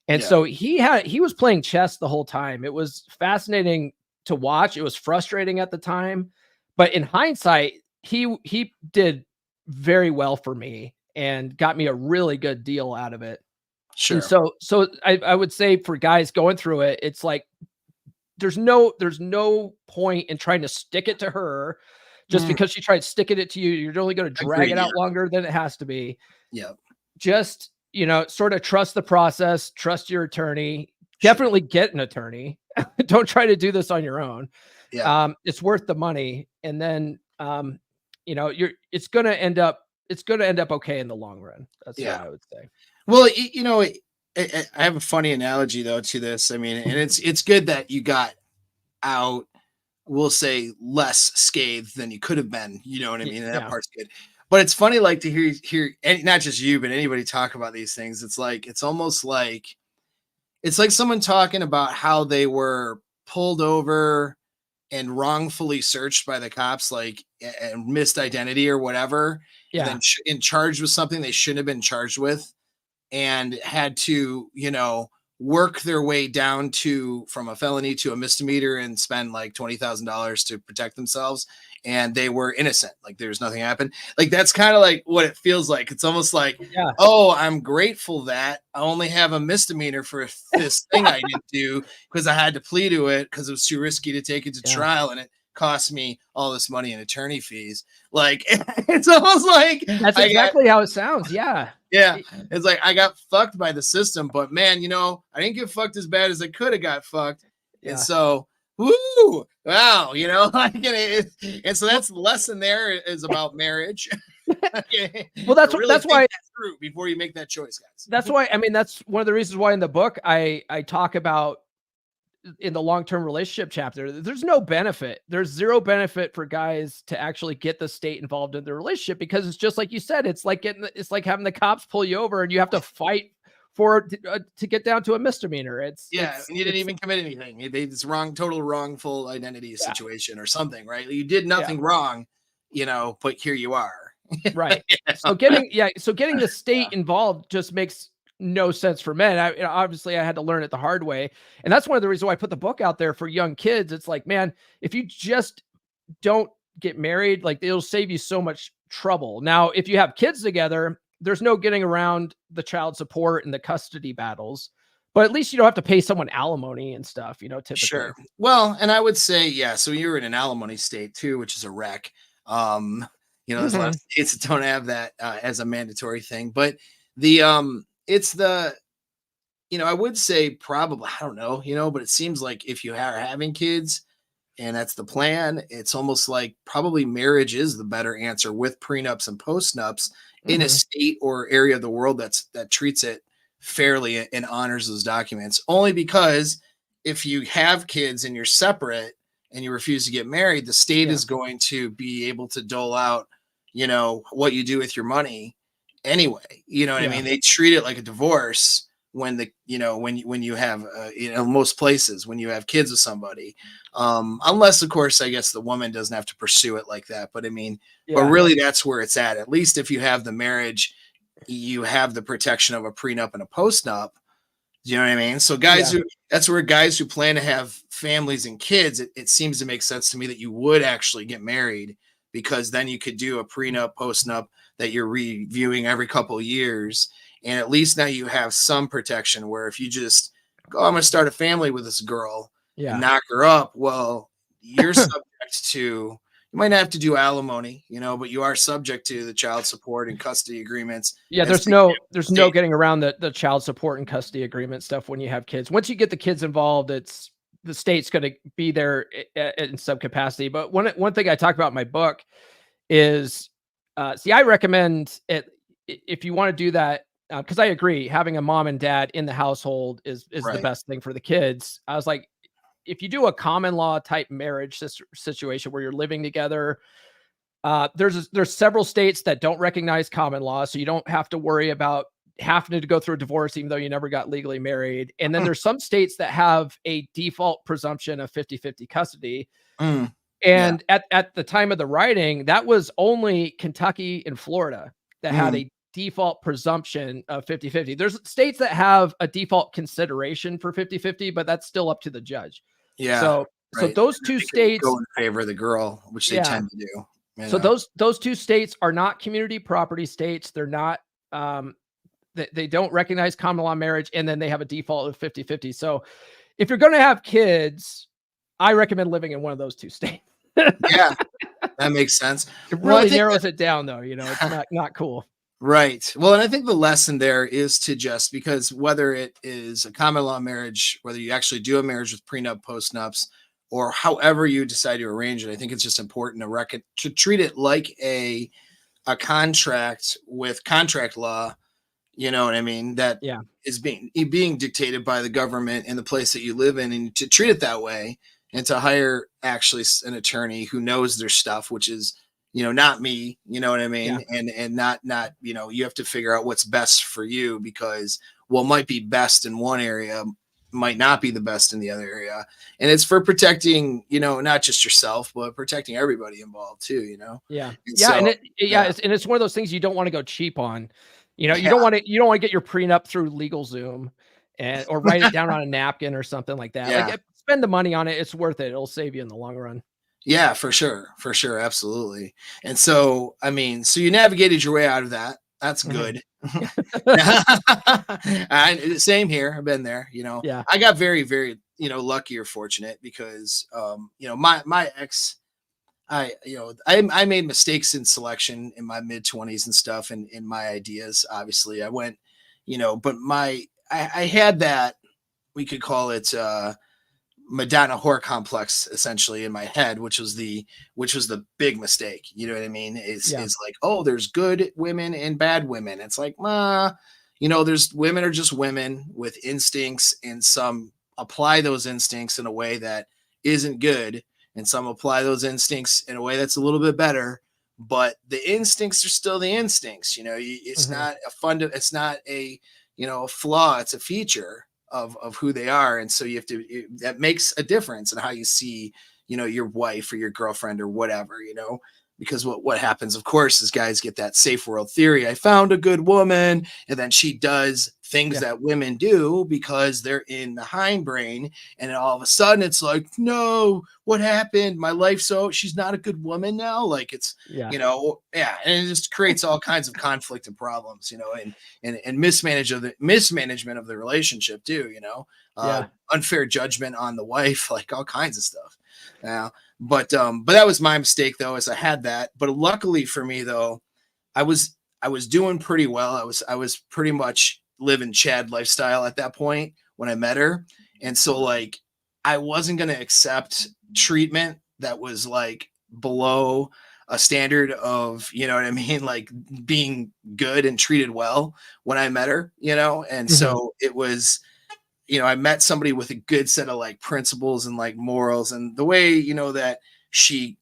And so he was playing chess the whole time. It was fascinating to watch. It was frustrating at the time, but in hindsight, he did very well for me and got me a really good deal out of it. Sure. And so I would say for guys going through it, it's like, there's no point in trying to stick it to her just because she tried sticking it to you. You're only going to drag it out longer than it has to be. Yeah. Just, you know, sort of trust the process, trust your attorney, definitely get an attorney. Don't try to do this on your own. Yeah. It's worth the money. And then, you know, it's going to end up okay in the long run. That's what I would say. Well, you know, I have a funny analogy though to this. I mean, and it's good that you got out, we'll say, less scathed than you could have been. You know what I mean? And that part's good. But it's funny, like, to hear not just you, but anybody talk about these things. It's like, it's almost like, it's like someone talking about how they were pulled over and wrongfully searched by the cops, like, and missed identity or whatever. Yeah. And then in charged with something they shouldn't have been charged with, and had to, you know, work their way down from a felony to a misdemeanor and spend like $20,000 to protect themselves. And they were innocent. Like, there's nothing happened. Like, that's kind of like what it feels like. It's almost like, oh, I'm grateful that I only have a misdemeanor for this thing I didn't do, because I had to plead to it because it was too risky to take it to trial, and it cost me all this money in attorney fees. Like, it's almost like that's exactly how it sounds. Yeah. Yeah. It's like, I got fucked by the system, but man, you know, I didn't get fucked as bad as I could have got fucked. And so, woo, wow, you know, like, and so that's the lesson there is about marriage. Well, that's why through before you make that choice, guys. That's why, I mean, that's one of the reasons why in the book I talk about, in the long-term relationship chapter, there's no benefit. There's zero benefit for guys to actually get the state involved in their relationship, because it's just like you said, it's like having the cops pull you over and you have to fight to get down to a misdemeanor. And you didn't even commit anything. It's total wrongful identity situation or something, right? You did nothing wrong, you know, but here you are. Right. So getting the state involved just makes no sense for men. Obviously I had to learn it the hard way. And that's one of the reasons why I put the book out there for young kids. It's like, man, if you just don't get married, like, it'll save you so much trouble. Now, if you have kids together, there's no getting around the child support and the custody battles. But at least you don't have to pay someone alimony and stuff, typically. Sure. Well, and I would say, yeah, so you're in an alimony state too, which is a wreck. Um, there's a lot of Mhm. states that don't have that as a mandatory thing, but it's the, I would say probably, I don't know, but it seems like if you are having kids and that's the plan, it's almost like probably marriage is the better answer with prenups and postnups in a Mhm. state or area of the world that treats it fairly and honors those documents. Only because if you have kids and you're separate and you refuse to get married, the state Yeah. is going to be able to dole out, what you do with your money anyway. You know what I Yeah. mean? They treat it like a divorce when when you have most places when you have kids with somebody, unless of course I guess the woman doesn't have to pursue it like that, but I mean, but Yeah. really that's where it's at least if you have the marriage, you have the protection of a prenup and a postnup. Do you know what I mean? So Yeah. that's where guys who plan to have families and kids, it seems to make sense to me that you would actually get married, because then you could do a prenup, postnup that you're reviewing every couple of years. And at least now you have some protection where if you just go, I'm going to start a family with this girl and Yeah. knock her up, well, you're subject to, you might not have to do alimony, but you are subject to the child support and custody agreements Yeah, as there's the no state. getting around the child support and custody agreement stuff when you have kids. Once you get the kids involved, it's the state's going to be there in some capacity. But one thing I talk about in my book is, see, I recommend it if you want to do that, because I agree, having a mom and dad in the household is the Right. best thing for the kids. I was like, if you do a common law type marriage situation where you're living together, there's several states that don't recognize common law, so you don't have to worry about having to go through a divorce even though you never got legally married. And then there's some states that have a default presumption of 50-50 custody. Mm, yeah. And at the time of the writing, that was only Kentucky and Florida that had Mm, a default presumption of 50-50. There's states that have a default consideration for 50-50, but that's still up to the judge. yeah. So Right. those two They can states, go in favor of the girl, which they yeah. tend to do. You So know. those two states are not community property states. They're not, um, they don't recognize common law marriage, and then they have a default of 50-50. So if you're going to have kids, I recommend living in one of those two states. Yeah, that makes sense. It Well, I really think narrows it down though, it's that not cool. right. Well, and I think the lesson there is to just because whether it is a common law marriage, whether you actually do a marriage with prenup, postnups, or however you decide to arrange it, I think it's just important to treat it like a contract with contract law. You know what I mean? That Yeah. is being dictated by the government in the place that you live in, and to treat it that way, and to hire actually an attorney who knows their stuff, which is not me. You know what I Yeah. mean? And not you have to figure out what's best for you, because what might be best in one area might not be the best in the other area, and it's for protecting not just yourself but protecting everybody involved too. Yeah. And Yeah, so yeah, it's one of those things you don't wanna go cheap on. You yeah, don't wanna get your prenup through LegalZoom or write it down on a napkin or something like that. Like, yeah. spend the money on it, it's worth it. It'll save you in the long run. Yeah, for sure, absolutely. And so, I mean, so you navigated your way out of that. That's Mhm. good. Same here. I've been there. Yeah. I got very, very, lucky or fortunate because, my ex, I made mistakes in selection in my mid 20s and stuff, and in my ideas. Obviously, I went, but I had that, we could call it Madonna whore complex essentially in my head, which was the big mistake. You know what I mean? Yeah. Is like, oh, there's good women and bad women. It's like, there's women are just women with instincts, and some apply those instincts in a way that isn't good, and some apply those instincts in a way that's a little bit better. But the instincts are still the instincts. It's Mhm. not it's not a flaw. It's a feature of who they are, and so that makes a difference in how you see your wife or your girlfriend or whatever, because what happens, of course, is guys get that safe world theory. I found a good woman, and then she does things that women do because they're in the hindbrain, and then all of a sudden it's like, no, what happened? My life, so she's not a good woman now. Like it's, and it just creates all kinds of conflict and problems, and mismanagement of the relationship too, unfair judgment on the wife, like all kinds of stuff. Yeah. But that was my mistake though, as I had that. But luckily for me though, I was doing pretty well. I was pretty much living Chad lifestyle at that point when I met her. And so like I wasn't going to accept treatment that was like below a standard of, you know what I mean? Like being good and treated well when I met her, and so it was, I met somebody with a good set of like principles and like morals, and the way, that she,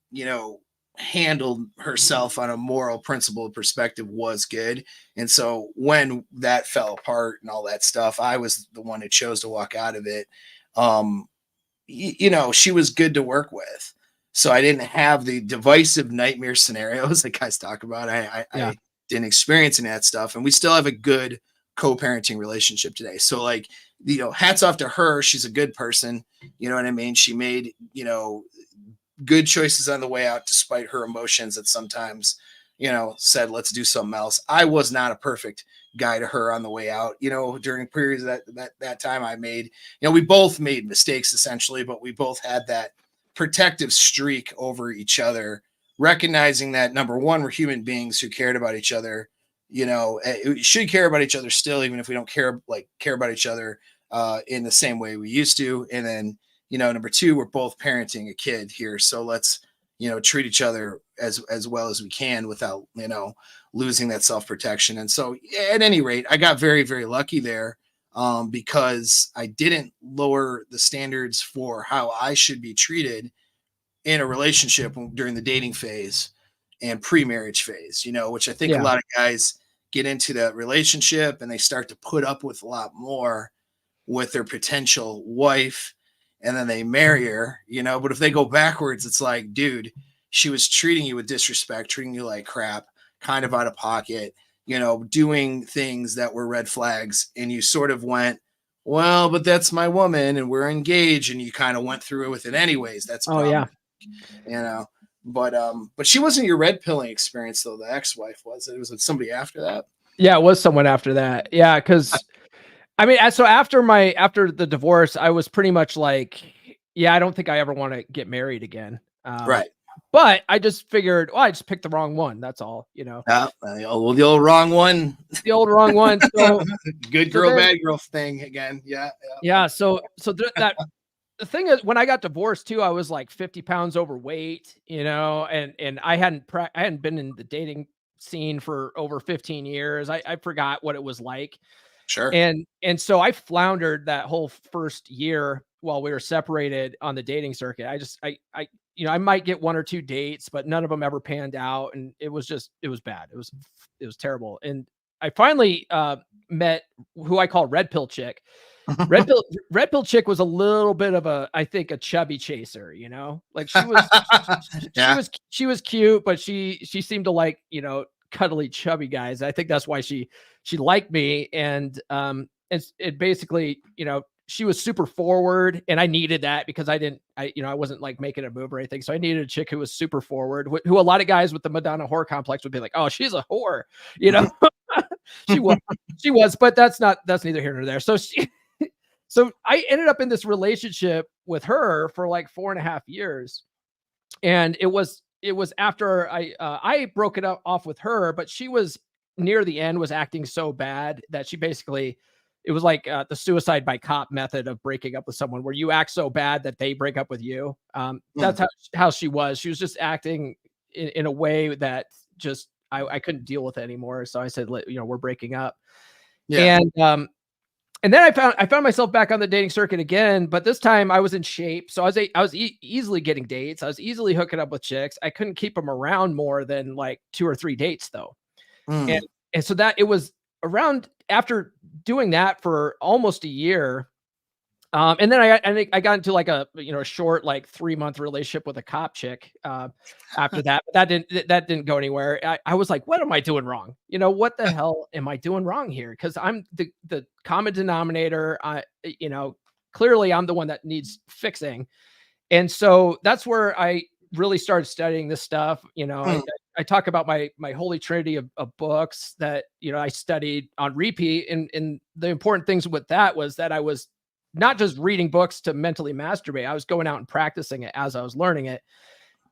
handled herself on a moral principle perspective was good. And so when that fell apart and all that stuff, I was the one who chose to walk out of it. She was good to work with. So I didn't have the divisive nightmare scenarios that guys talk about. I didn't experience any of that stuff. And we still have a good co-parenting relationship today. So like, hats off to her. She's a good person. You know what I mean? She made, good choices on the way out, despite her emotions that sometimes, said, let's do something else. I was not a perfect guy to her on the way out, during periods that time I made, we both made mistakes essentially, but we both had that protective streak over each other, recognizing that number one, we're human beings who cared about each other, we should care about each other still, even if we don't care about each other in the same way we used to. And then, number two, we're both parenting a kid here. So let's, treat each other as well as we can without, losing that self-protection. And so at any rate, I got very, very lucky there because I didn't lower the standards for how I should be treated in a relationship during the dating phase and pre-marriage phase, which I think a lot of guys get into that relationship and they start to put up with a lot more with their potential wife, and then they marry her, but if they go backwards, it's like, dude, she was treating you with disrespect, treating you like crap, kind of out of pocket, doing things that were red flags. And you sort of went, well, but that's my woman and we're engaged. And you kind of went through it with it anyways. That's but she wasn't your red pilling experience though. The ex-wife was. It was somebody after that. Yeah, it was someone after that. Yeah, because I mean, so after the divorce, I was pretty much like, I don't think I ever want to get married again. Right. But I just figured, I just picked the wrong one. That's all, the old wrong one. The old wrong one. So good girl, bad girl thing again. Yeah. So that the thing is, when I got divorced too, I was like 50 pounds overweight, and I hadn't been in the dating scene for over 15 years. I forgot what it was like. Sure. And so I floundered that whole first year while we were separated on the dating circuit. I might get one or two dates, but none of them ever panned out. And it was bad. It was terrible. And I finally met who I call Red Pill Chick. Red Pill Chick was a little bit of I think a chubby chaser, like she was, she was cute, but she seemed to like, cuddly chubby guys. I think that's why she liked me. And it basically, she was super forward, and I needed that because I wasn't like making a move or anything. So I needed a chick who was super forward, who a lot of guys with the Madonna whore complex would be like, oh, she's a whore, she was, but that's neither here nor there. So I ended up in this relationship with her for like 4.5 years. And it was after I broke it off with her, but she was near the end was acting so bad that she basically, it was like the suicide by cop method of breaking up with someone, where you act so bad that they break up with you. That's how she was. She was just acting in a way that just, I couldn't deal with it anymore. So I said, we're breaking up. Yeah. And then I found myself back on the dating circuit again, but this time I was in shape. So I was easily getting dates. I was easily hooking up with chicks. I couldn't keep them around more than like 2 or 3 dates though. And so that it was around after doing that for almost a year, And then I think I got into like a, a short, like 3-month relationship with a cop chick, after that, but that didn't go anywhere. I was like, what am I doing wrong? What the hell am I doing wrong here? Cause I'm the common denominator. Clearly I'm the one that needs fixing. And so that's where I really started studying this stuff. Mm. I talk about my holy trinity of books that, I studied on repeat. And the important things with that was that I was not just reading books to mentally masturbate. I was going out and practicing it as I was learning it.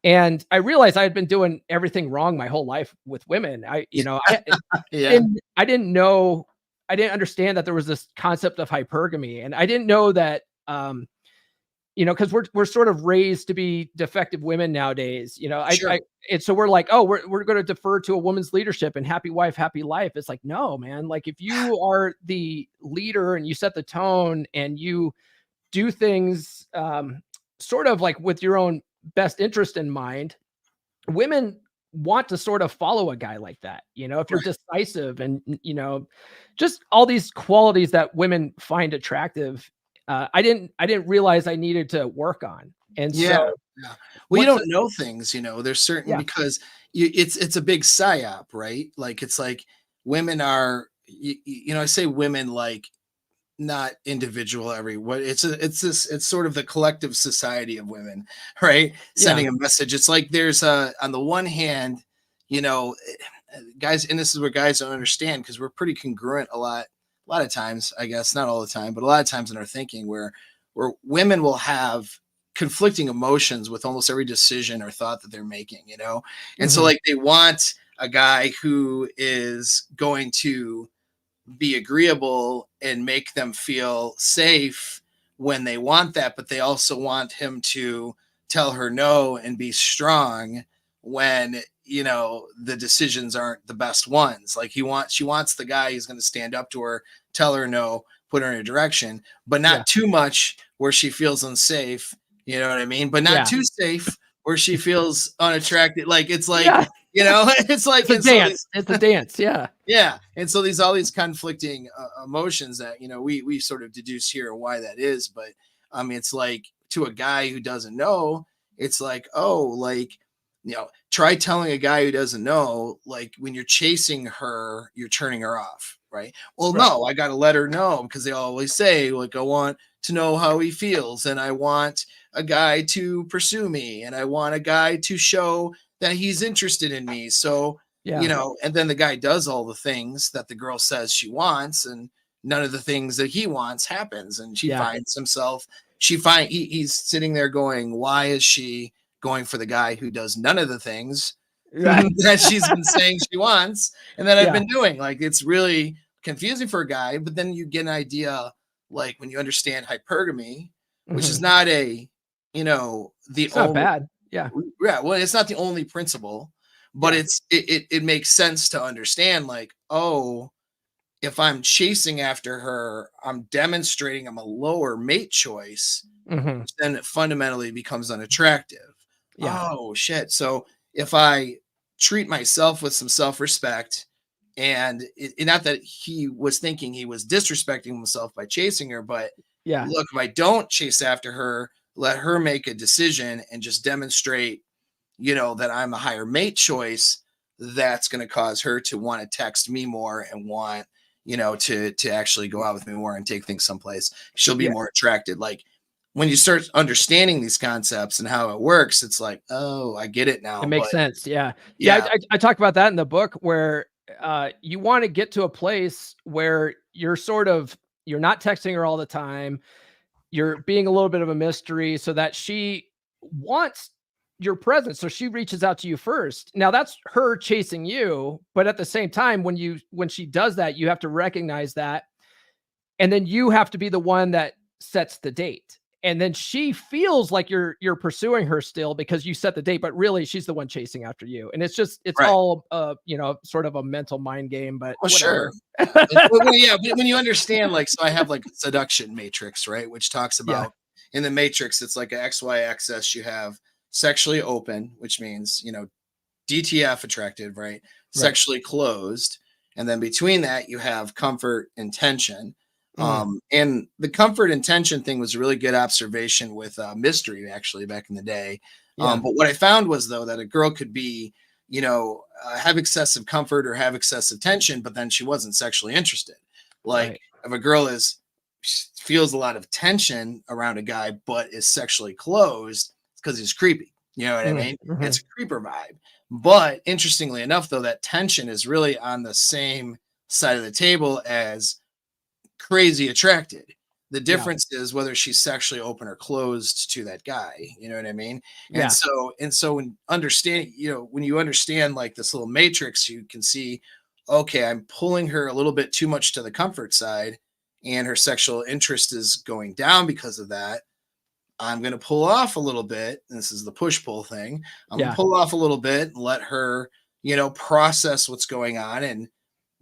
And I realized I had been doing everything wrong my whole life with women. Yeah. I didn't know, I didn't understand that there was this concept of hypergamy. And I didn't know that, because we're sort of raised to be defective women nowadays. Sure. And so we're like, oh, we're going to defer to a woman's leadership and happy wife, happy life. It's like, no, man. Like if you are the leader and you set the tone and you do things, sort of like with your own best interest in mind, women want to sort of follow a guy like that. If you're Right. decisive and, just all these qualities that women find attractive. I didn't realize I needed to work on. And Yeah. so Yeah. Well, you once, don't know things, there's certain yeah, because it's a big psyop, right? Like it's like women are, I say women like not individual everyone. It's sort of the collective society of women, right? yeah, Sending a message. It's like there's on the one hand, you know, guys, and this is where guys don't understand because we're pretty congruent a lot of times, I guess, not all the time, but a lot of times in our thinking where women will have conflicting emotions with almost every decision or thought that they're making. And so mhm, like they want a guy who is going to be agreeable and make them feel safe when they want that, but they also want him to tell her no and be strong when the decisions aren't the best ones. Like she wants the guy who's going to stand up to her, tell her no, put her in a direction, but yeah, not too much where she feels unsafe. You know what I mean? But not yeah, too safe where she feels unattracted. Like it's like yeah. it's like It's a and so dance. It's a dance. Yeah. yeah, and so these all these conflicting emotions that we sort of deduce here why that is, but it's like to a guy who doesn't know, it's like like try telling a guy who doesn't know, like when you're chasing her, you're turning her off, right? Well, Right. no, I got to let her know because they always say like I want to know how he feels, and I want a guy to pursue me, and I want a guy to show that he's interested in me, so Yeah. and then the guy does all the things that the girl says she wants, and none of the things that he wants happens, and she Yeah. finds himself. He's sitting there going, "Why is she going for the guy who does none of the things Right. that she's been saying she wants and that I've Yeah. been doing?" Like it's really confusing for a guy, but then you get an idea, like when you understand hypergamy, which is Mhm. not the It's not only bad. Yeah. yeah, well, it's not the only principle, but Yeah. it makes sense to understand like, oh, if I'm chasing after her, I'm demonstrating I'm a lower mate choice, Mhm. which then it fundamentally becomes unattractive. Yeah. Oh shit. So if I treat myself with some self-respect and not that he was thinking he was disrespecting himself by chasing her, but Yeah. look, if I don't chase after her, let her make a decision and just demonstrate that I'm a higher mate choice, that's going to cause her to want to text me more and want, to actually go out with me more and take things someplace. She'll be Yeah. more attracted. Like when you start understanding these concepts and how it works, it's like, oh, I get it It now. makes But sense. Yeah. Yeah. yeah, I talk about that in the book where, you want to get to a place where you're not texting her all the time. You're being a little bit of a mystery so that she wants your presence. So she reaches out to you first. Now that's her chasing you, but at the same time, when she does that, you have to recognize that. And then you have to be the one that sets the date. And then she feels like you're pursuing her still because you set the date, but really she's the one chasing after you. And it's right. all sort of a mental mind game, but Well, sure. whatever. Well, yeah, but when you understand, like, so I have like a seduction matrix, right? Which talks Yeah. about in the matrix, it's like a XY axis. You have sexually open, which means, DTF attractive, right? Right. Sexually closed. And then between that, you have comfort and tension. And the comfort and tension thing was a really good observation with mystery, actually, back in the day. Yeah. But what I found was, though, that a girl could be, have excessive comfort or have excessive tension, but then she wasn't sexually interested. Like Right. if a girl feels a lot of tension around a guy, but is sexually closed, it's because he's creepy. You know what I mean? Mm-hmm. It's a creeper vibe. But interestingly enough, though, that tension is really on the same side of the table as crazy attracted. The Yeah. difference is whether she's sexually open or closed to that guy. You know what I mean? And Yeah. so when understand, when you understand like this little matrix, you can see, okay, I'm pulling her a little bit too much to the comfort side, and her sexual interest is going down because of that. I'm going to pull off a little bit. This is the push pull thing. I'm going to Yeah. pull off a little bit and let her, process what's going on, and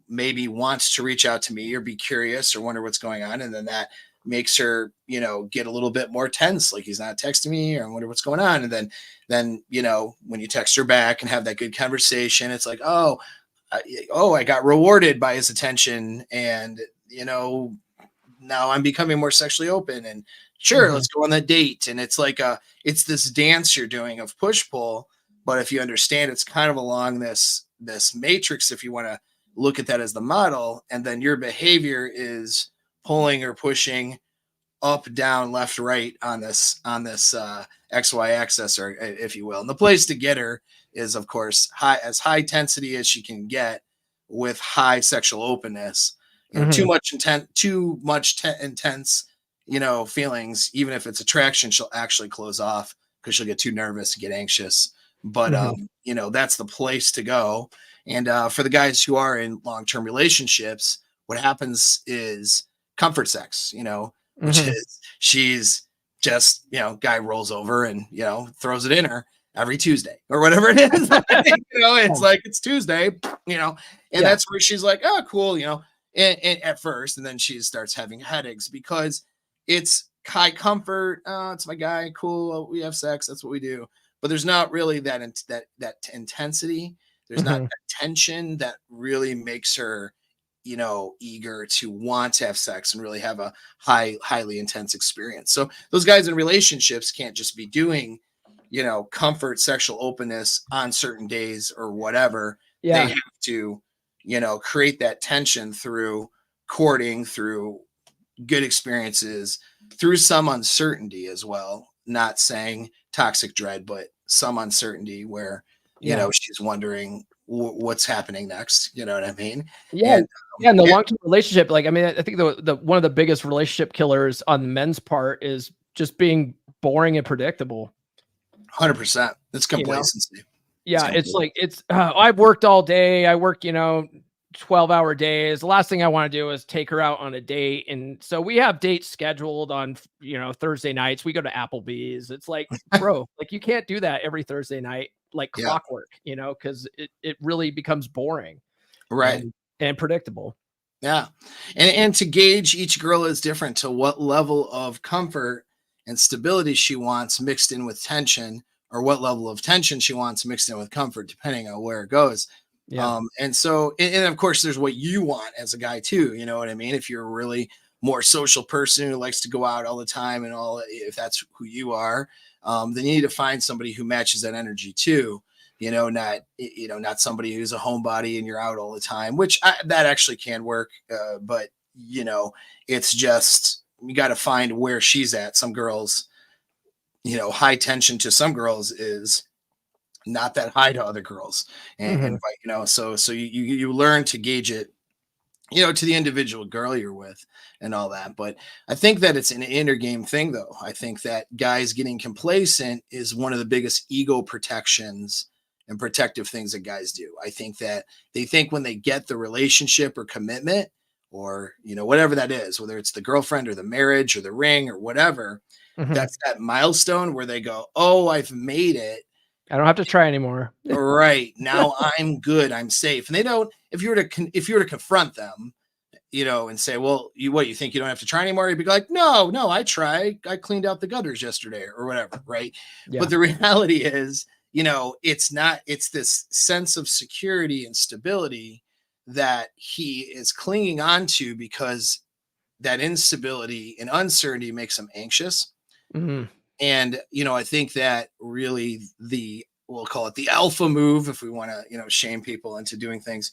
maybe wants to reach out to me or be curious or wonder what's going on. And then that makes her, get a little bit more tense. Like he's not texting me, or I wonder what's going on. And then, when you text her back and have that good conversation, it's like, I got rewarded by his attention. And, now I'm becoming more sexually open, and sure, let's go on that date. And it's like it's this dance you're doing of push pull. But if you understand, it's kind of along this matrix, if you want to look at that as the model, and then your behavior is pulling or pushing up, down, left, right on this XY axis, or if you will. And the place to get her is, of course, high intensity as she can get with high sexual openness. Too much intense, feelings, even if it's attraction, she'll actually close off because she'll get too nervous and get anxious. But that's the place to go. And for the guys who are in long-term relationships, what happens is comfort sex, which is she's just, guy rolls over and, throws it in her every Tuesday or whatever it is. It's like, it's Tuesday, and that's where she's like, oh, cool, and at first, and then she starts having headaches because it's high comfort. Oh, it's my guy. Cool. We have sex. That's what we do. But there's not really that intensity. There's not that tension that really makes her, eager to want to have sex and really have a highly intense experience. So those guys in relationships can't just be doing, comfort, sexual openness on certain days or whatever. Yeah. They have to, create that tension through courting, through good experiences, through some uncertainty as well. Not saying toxic dread, but some uncertainty where, she's wondering what's happening next. You know what I mean? Yeah. And, And the long-term relationship, like, I mean, I think the one of the biggest relationship killers on the men's part is just being boring and predictable. 100%. It's complacency. Yeah. It's like, I've worked all day. I work, 12-hour days. The last thing I want to do is take her out on a date. And so we have dates scheduled on, Thursday nights. We go to Applebee's. It's like, bro, like you can't do that every Thursday night, like clockwork, because it really becomes boring. Right. And predictable. Yeah. And to gauge each girl is different to what level of comfort and stability she wants mixed in with tension, or what level of tension she wants mixed in with comfort, depending on where it goes. Yeah. And so, and of course, there's what you want as a guy too. You know what I mean? If you're a really more social person who likes to go out all the time and all, if that's who you are, then you need to find somebody who matches that energy too. Not somebody who's a homebody and you're out all the time, which that actually can work. But it's just, you got to find where she's at. Some girls, high tension to some girls is not that high to other girls, and so you learn to gauge it, to the individual girl you're with and all that. But I think that it's an inner game thing, though. I think that guys getting complacent is one of the biggest ego protections and protective things that guys do. I think that they think when they get the relationship or commitment, or whatever that is, whether it's the girlfriend or the marriage or the ring or whatever, that's that milestone where they go, oh, I've made it. I don't have to try anymore. Right. Now I'm good. I'm safe. And they don't, if you were to confront them, and say, well, you think you don't have to try anymore? You'd be like, no, I try. I cleaned out the gutters yesterday or whatever. Right. Yeah. But the reality is, it's not, it's this sense of security and stability that he is clinging on to because that instability and uncertainty makes them anxious. Mhm. And, I think that really we'll call it the alpha move, if we want to, shame people into doing things.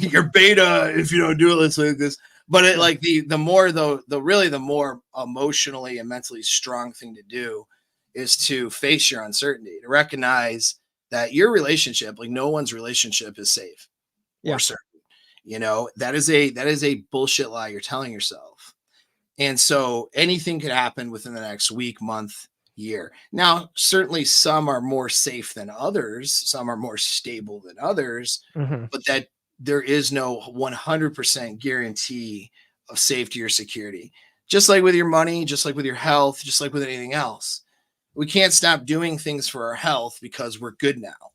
You're beta if you don't do it. Let's like this. But it, Yeah. like the more though, the more emotionally and mentally strong thing to do is to face your uncertainty, to recognize that your relationship, like no one's relationship, is safe or Yeah. certain. That is a bullshit lie you're telling yourself. And so anything could happen within the next week, month, year. Now, certainly some are more safe than others, some are more stable than others, Mhm. but that there is no 100% guarantee of safety or security. Just like with your money, just like with your health, just like with anything else. We can't stop doing things for our health because we're good now.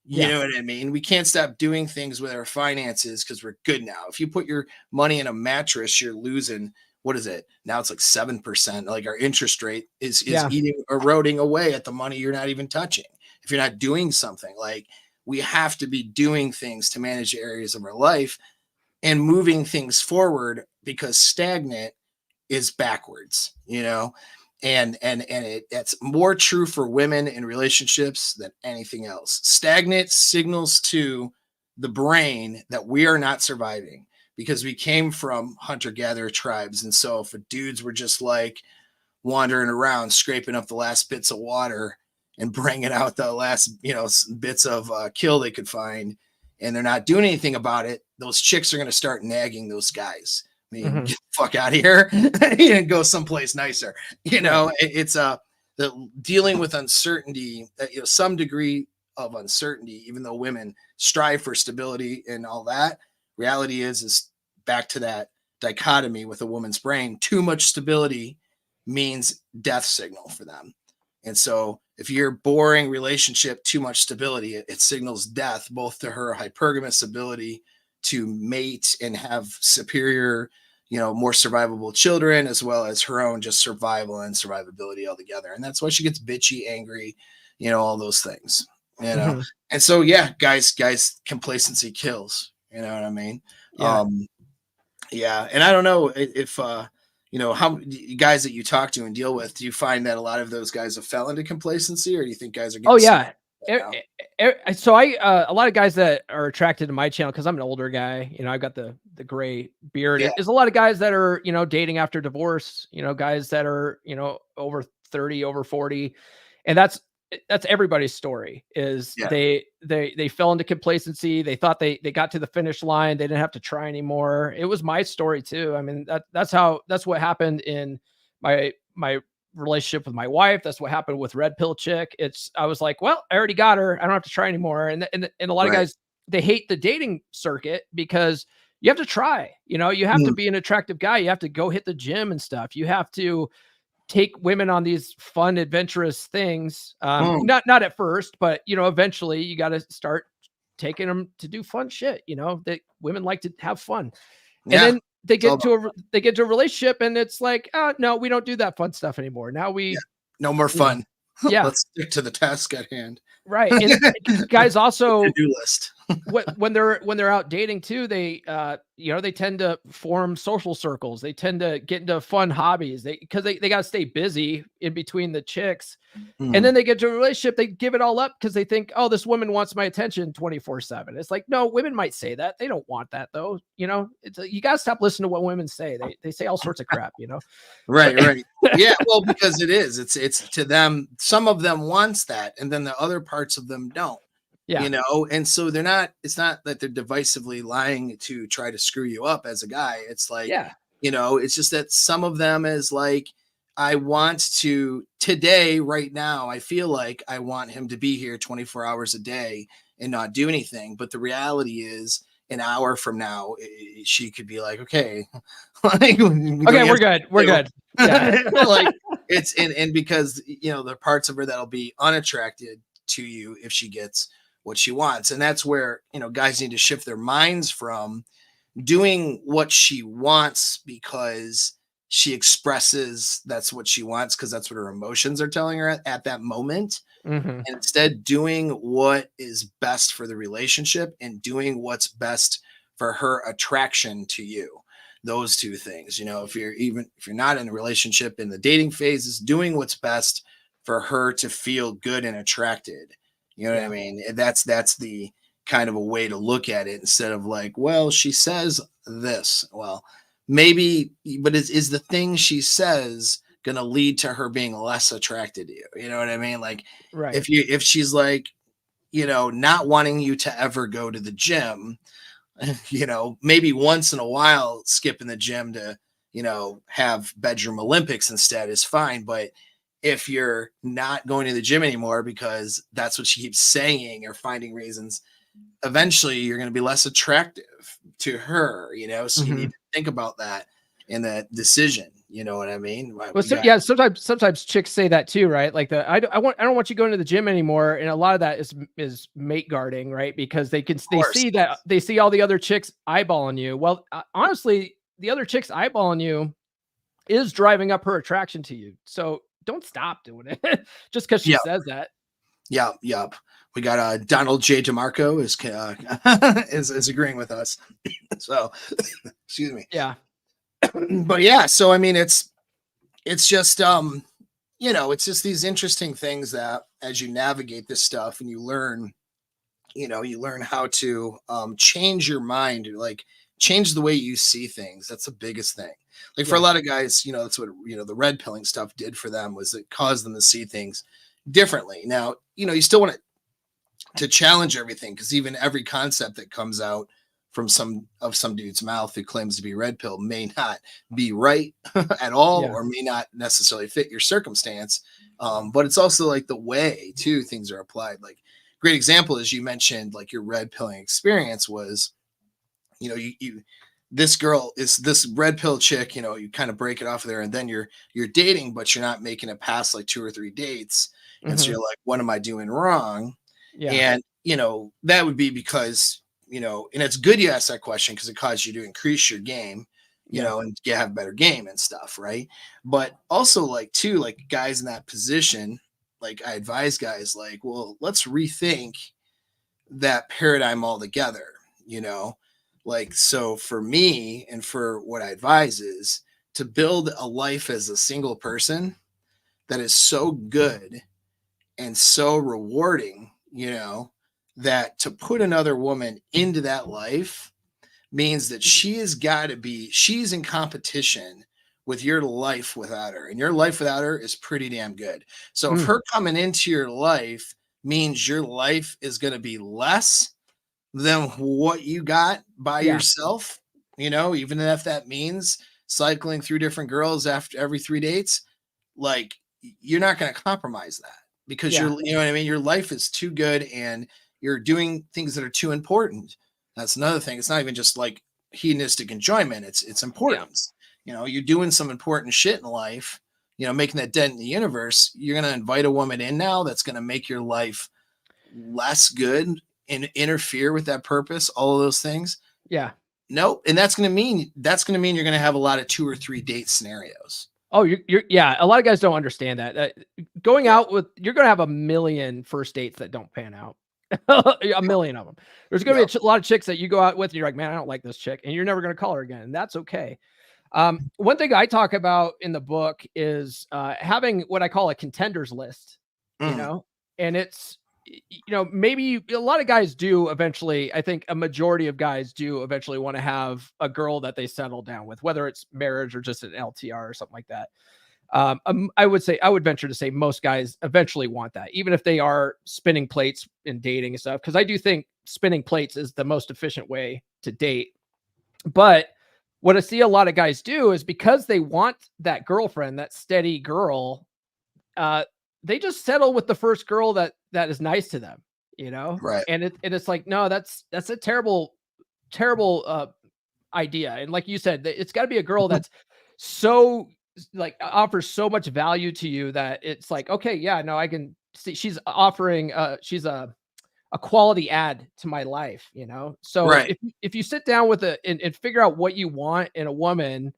You Yeah. know what I mean? We can't stop doing things with our finances because we're good now. If you put your money in a mattress, you're losing, what is it? Now it's like 7%. Like our interest rate is Yeah. eroding away at the money you're not even touching. If you're not doing something, like we have to be doing things to manage areas of our life and moving things forward, because stagnant is backwards, that's more true for women in relationships than anything else. Stagnant signals to the brain that we are not surviving because we came from hunter-gatherer tribes. And so if the dudes were just like wandering around scraping up the last bits of water and bringing out the last bits of kill they could find, and they're not doing anything about it, those chicks are going to start nagging those guys. I mean, Mhm. get the fuck out of here and go someplace nicer. Right. It's the dealing with uncertainty, some degree of uncertainty, even though women strive for stability and all that. Reality is back to that dichotomy with a woman's brain. Too much stability means death signal for them. And so if you're boring relationship, too much stability, it signals death, both to her hypergamous ability to mate and have superior, more survivable children, as well as her own just survival and survivability altogether. And that's why she gets bitchy, angry, all those things, Mhm. And so, yeah, guys, complacency kills, you know what I mean? Yeah. Yeah. And I don't know if, how you guys that you talk to and deal with, do you find that a lot of those guys have fell into complacency, or do you think guys are Oh, getting smart yeah. now? So a lot of guys that are attracted to my channel, because I'm an older guy, I've got the gray beard. Yeah. There's a lot of guys that are, dating after divorce, guys that are, over 30, over 40. And that's everybody's story is Yeah. they fell into complacency. They thought they got to the finish line. They didn't have to try anymore. It was my story too. I mean, that's what happened in my relationship with my wife. That's what happened with Red Pill Chick. I was like, well, I already got her. I don't have to try anymore. And a lot of Right. guys, they hate the dating circuit because you have to try, you have to Mm. be an attractive guy. You have to go hit the gym and stuff. You have to take women on these fun, adventurous things. Mm. Not at first, but eventually you got to start taking them to do fun shit, that women like to have fun. And Yeah. then they It's all get about, to a relationship and it's like, oh, no, we don't do that fun stuff anymore. Now yeah. we, No more you know, fun. yeah, Let's stick to the task at hand. right. And guys also, To-do list. when they're out dating too, they they tend to form social circles. They tend to get into fun hobbies. They got to stay busy in between the chicks. And Mm. then they get to a relationship, they give it all up because they think, oh, this woman wants my attention 24/7. It's like, no, women might say that. They don't want that though. You got to stop listening to what women say. They say all sorts of crap. Right, right. Yeah, well, because it's to them, some of them wants that, and then the other parts of them don't. Yeah. And so it's not that they're divisively lying to try to screw you up as a guy. It's like, Yeah. it's just that some of them is like, I want to today, right now, I feel like I want him to be here 24 hours a day and not do anything. But the reality is, an hour from now, she could be like, okay, like, Okay, we're good. We're good. Yeah. like it's and because the parts of her that'll be unattracted to you if she gets what she wants. And that's where guys need to shift their minds from doing what she wants because she expresses that's what she wants, because that's what her emotions are telling her at that moment, Mhm. and instead doing what is best for the relationship and doing what's best for her attraction to you. those two things. If you're not in a relationship in the dating phase, is doing what's best for her to feel good and attracted. You know what I mean? That's the kind of a way to look at it, instead of like, well, she says this. Well, maybe, but is the thing she says going to lead to her being less attracted to you? You know what I mean? Like, Right. if she's like, not wanting you to ever go to the gym, maybe once in a while skipping the gym to, have bedroom Olympics instead is fine. But if you're not going to the gym anymore because that's what she keeps saying or finding reasons, eventually you're going to be less attractive to her, so you need to think about that in that decision. You know what I mean? Well, so, yeah, sometimes chicks say that too, right? Like I don't want you going to the gym anymore, and a lot of that is mate guarding, right? Because they see all the other chicks eyeballing you. Well, honestly, the other chicks eyeballing you is driving up her attraction to you. So don't stop doing it just because she says that. Yep. We got Donald J. DeMarco is agreeing with us. So, excuse me. Yeah. But yeah, so I mean, it's just it's just these interesting things that as you navigate this stuff and you learn how to change your mind, like change the way you see things. That's the biggest thing. Like for a lot of guys, that's what the red pilling stuff did for them, was it caused them to see things differently. Now, you still want to challenge everything, because even every concept that comes out from some dude's mouth who claims to be red pill may not be right at all, or may not necessarily fit your circumstance. But it's also like the way too things are applied. Like, great example is, you mentioned like your red pilling experience was, this girl is this red pill chick, you kind of break it off of there, and then you're dating, but you're not making it past like 2 or 3 dates. And so you're like, what am I doing wrong? And, that would be because, and it's good you ask that question, because it causes you to increase your game, and you have better game and stuff. Right. But also like too, like guys in that position, like I advise guys like, well, let's rethink that paradigm altogether, like, so for me, and for what I advise, is to build a life as a single person that is so good and so rewarding, that to put another woman into that life means that she's in competition with your life without her. And your life without her is pretty damn good. So if her coming into your life means your life is going to be less than what you got by yourself, even if that means cycling through different girls after every 3 dates, like, you're not going to compromise that, because you know what I mean? Your life is too good, and you're doing things that are too important. That's another thing. It's not even just like hedonistic enjoyment. It's importance. You're doing some important shit in life, making that dent in the universe. You're going to invite a woman in now that's going to make your life less good and interfere with that purpose, all of those things. Nope. And that's going to mean you're going to have a lot of 2 or 3 date scenarios. Oh, a lot of guys don't understand that. Going out with, you're going to have a million first dates that don't pan out. A million of them. There's going to be a lot of chicks that you go out with and you're like, man, I don't like this chick, and you're never going to call her again. And that's okay. One thing I talk about in the book is having what I call a contenders list, and it's, maybe a lot of guys do eventually. I think a majority of guys do eventually want to have a girl that they settle down with, whether it's marriage or just an LTR or something like that. I would venture to say most guys eventually want that, even if they are spinning plates in dating and stuff. Cause I do think spinning plates is the most efficient way to date. But what I see a lot of guys do is, because they want that girlfriend, that steady girl, they just settle with the first girl that is nice to them, Right. And it's like, no, that's a terrible idea. And like you said, it's got to be a girl that's so, like, offers so much value to you that it's like, okay, yeah, no, I can see she's offering, she's a quality add to my life, So Right. if you sit down with and figure out what you want in a woman,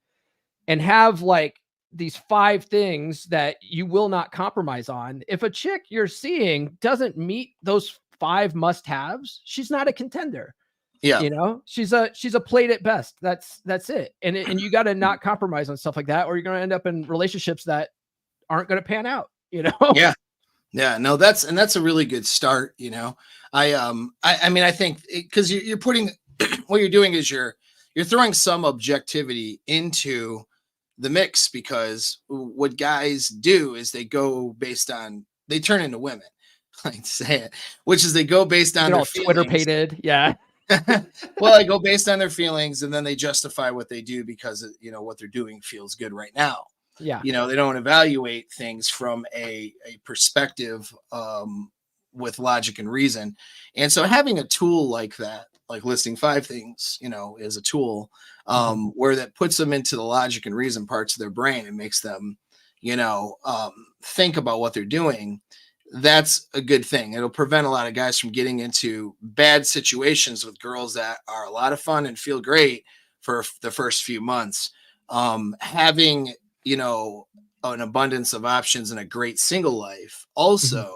and have like these 5 things that you will not compromise on. If a chick you're seeing doesn't meet those 5 must-haves, she's not a contender. Yeah. You know, she's a plate at best. That's it. And you got to not compromise on stuff like that, or you're going to end up in relationships that aren't going to pan out, you know? Yeah. Yeah. No, that's a really good start. I mean, I think because you're putting what you're doing is you're throwing some objectivity into the mix, because what guys do is they turn into women. I like to say it, which is they go based You on get their all Twitter feelings. pated. Yeah. Well, they go based on their feelings, and then they justify what they do because what they're doing feels good right now. Yeah. They don't evaluate things from a perspective, with logic and reason. And so having a tool like that, like listing 5 things, is a tool, where that puts them into the logic and reason parts of their brain and makes them, think about what they're doing. That's a good thing. It'll prevent a lot of guys from getting into bad situations with girls that are a lot of fun and feel great for the first few months. Having, an abundance of options and a great single life also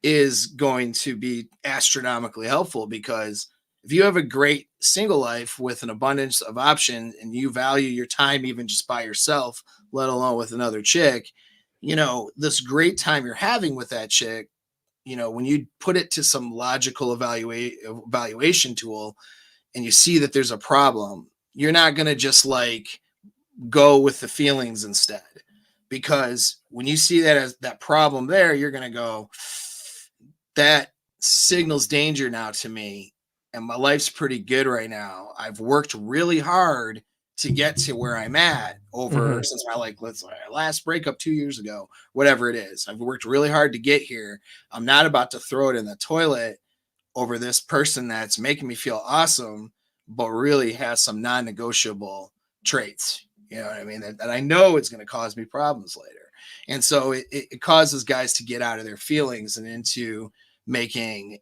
is going to be astronomically helpful, because if you have a great single life with an abundance of options and you value your time even just by yourself, let alone with another chick, this great time you're having with that chick, when you put it to some logical evaluation tool and you see that there's a problem, you're not going to just like go with the feelings instead. Because when you see that as that problem there, you're going to go, that signals danger now to me. And my life's pretty good right now. I've worked really hard to get to where I'm at since my last breakup 2 years ago, whatever it is. I've worked really hard to get here. I'm not about to throw it in the toilet over this person that's making me feel awesome, but really has some non-negotiable traits. You know what I mean? That I know it's going to cause me problems later. And so it causes guys to get out of their feelings and into making,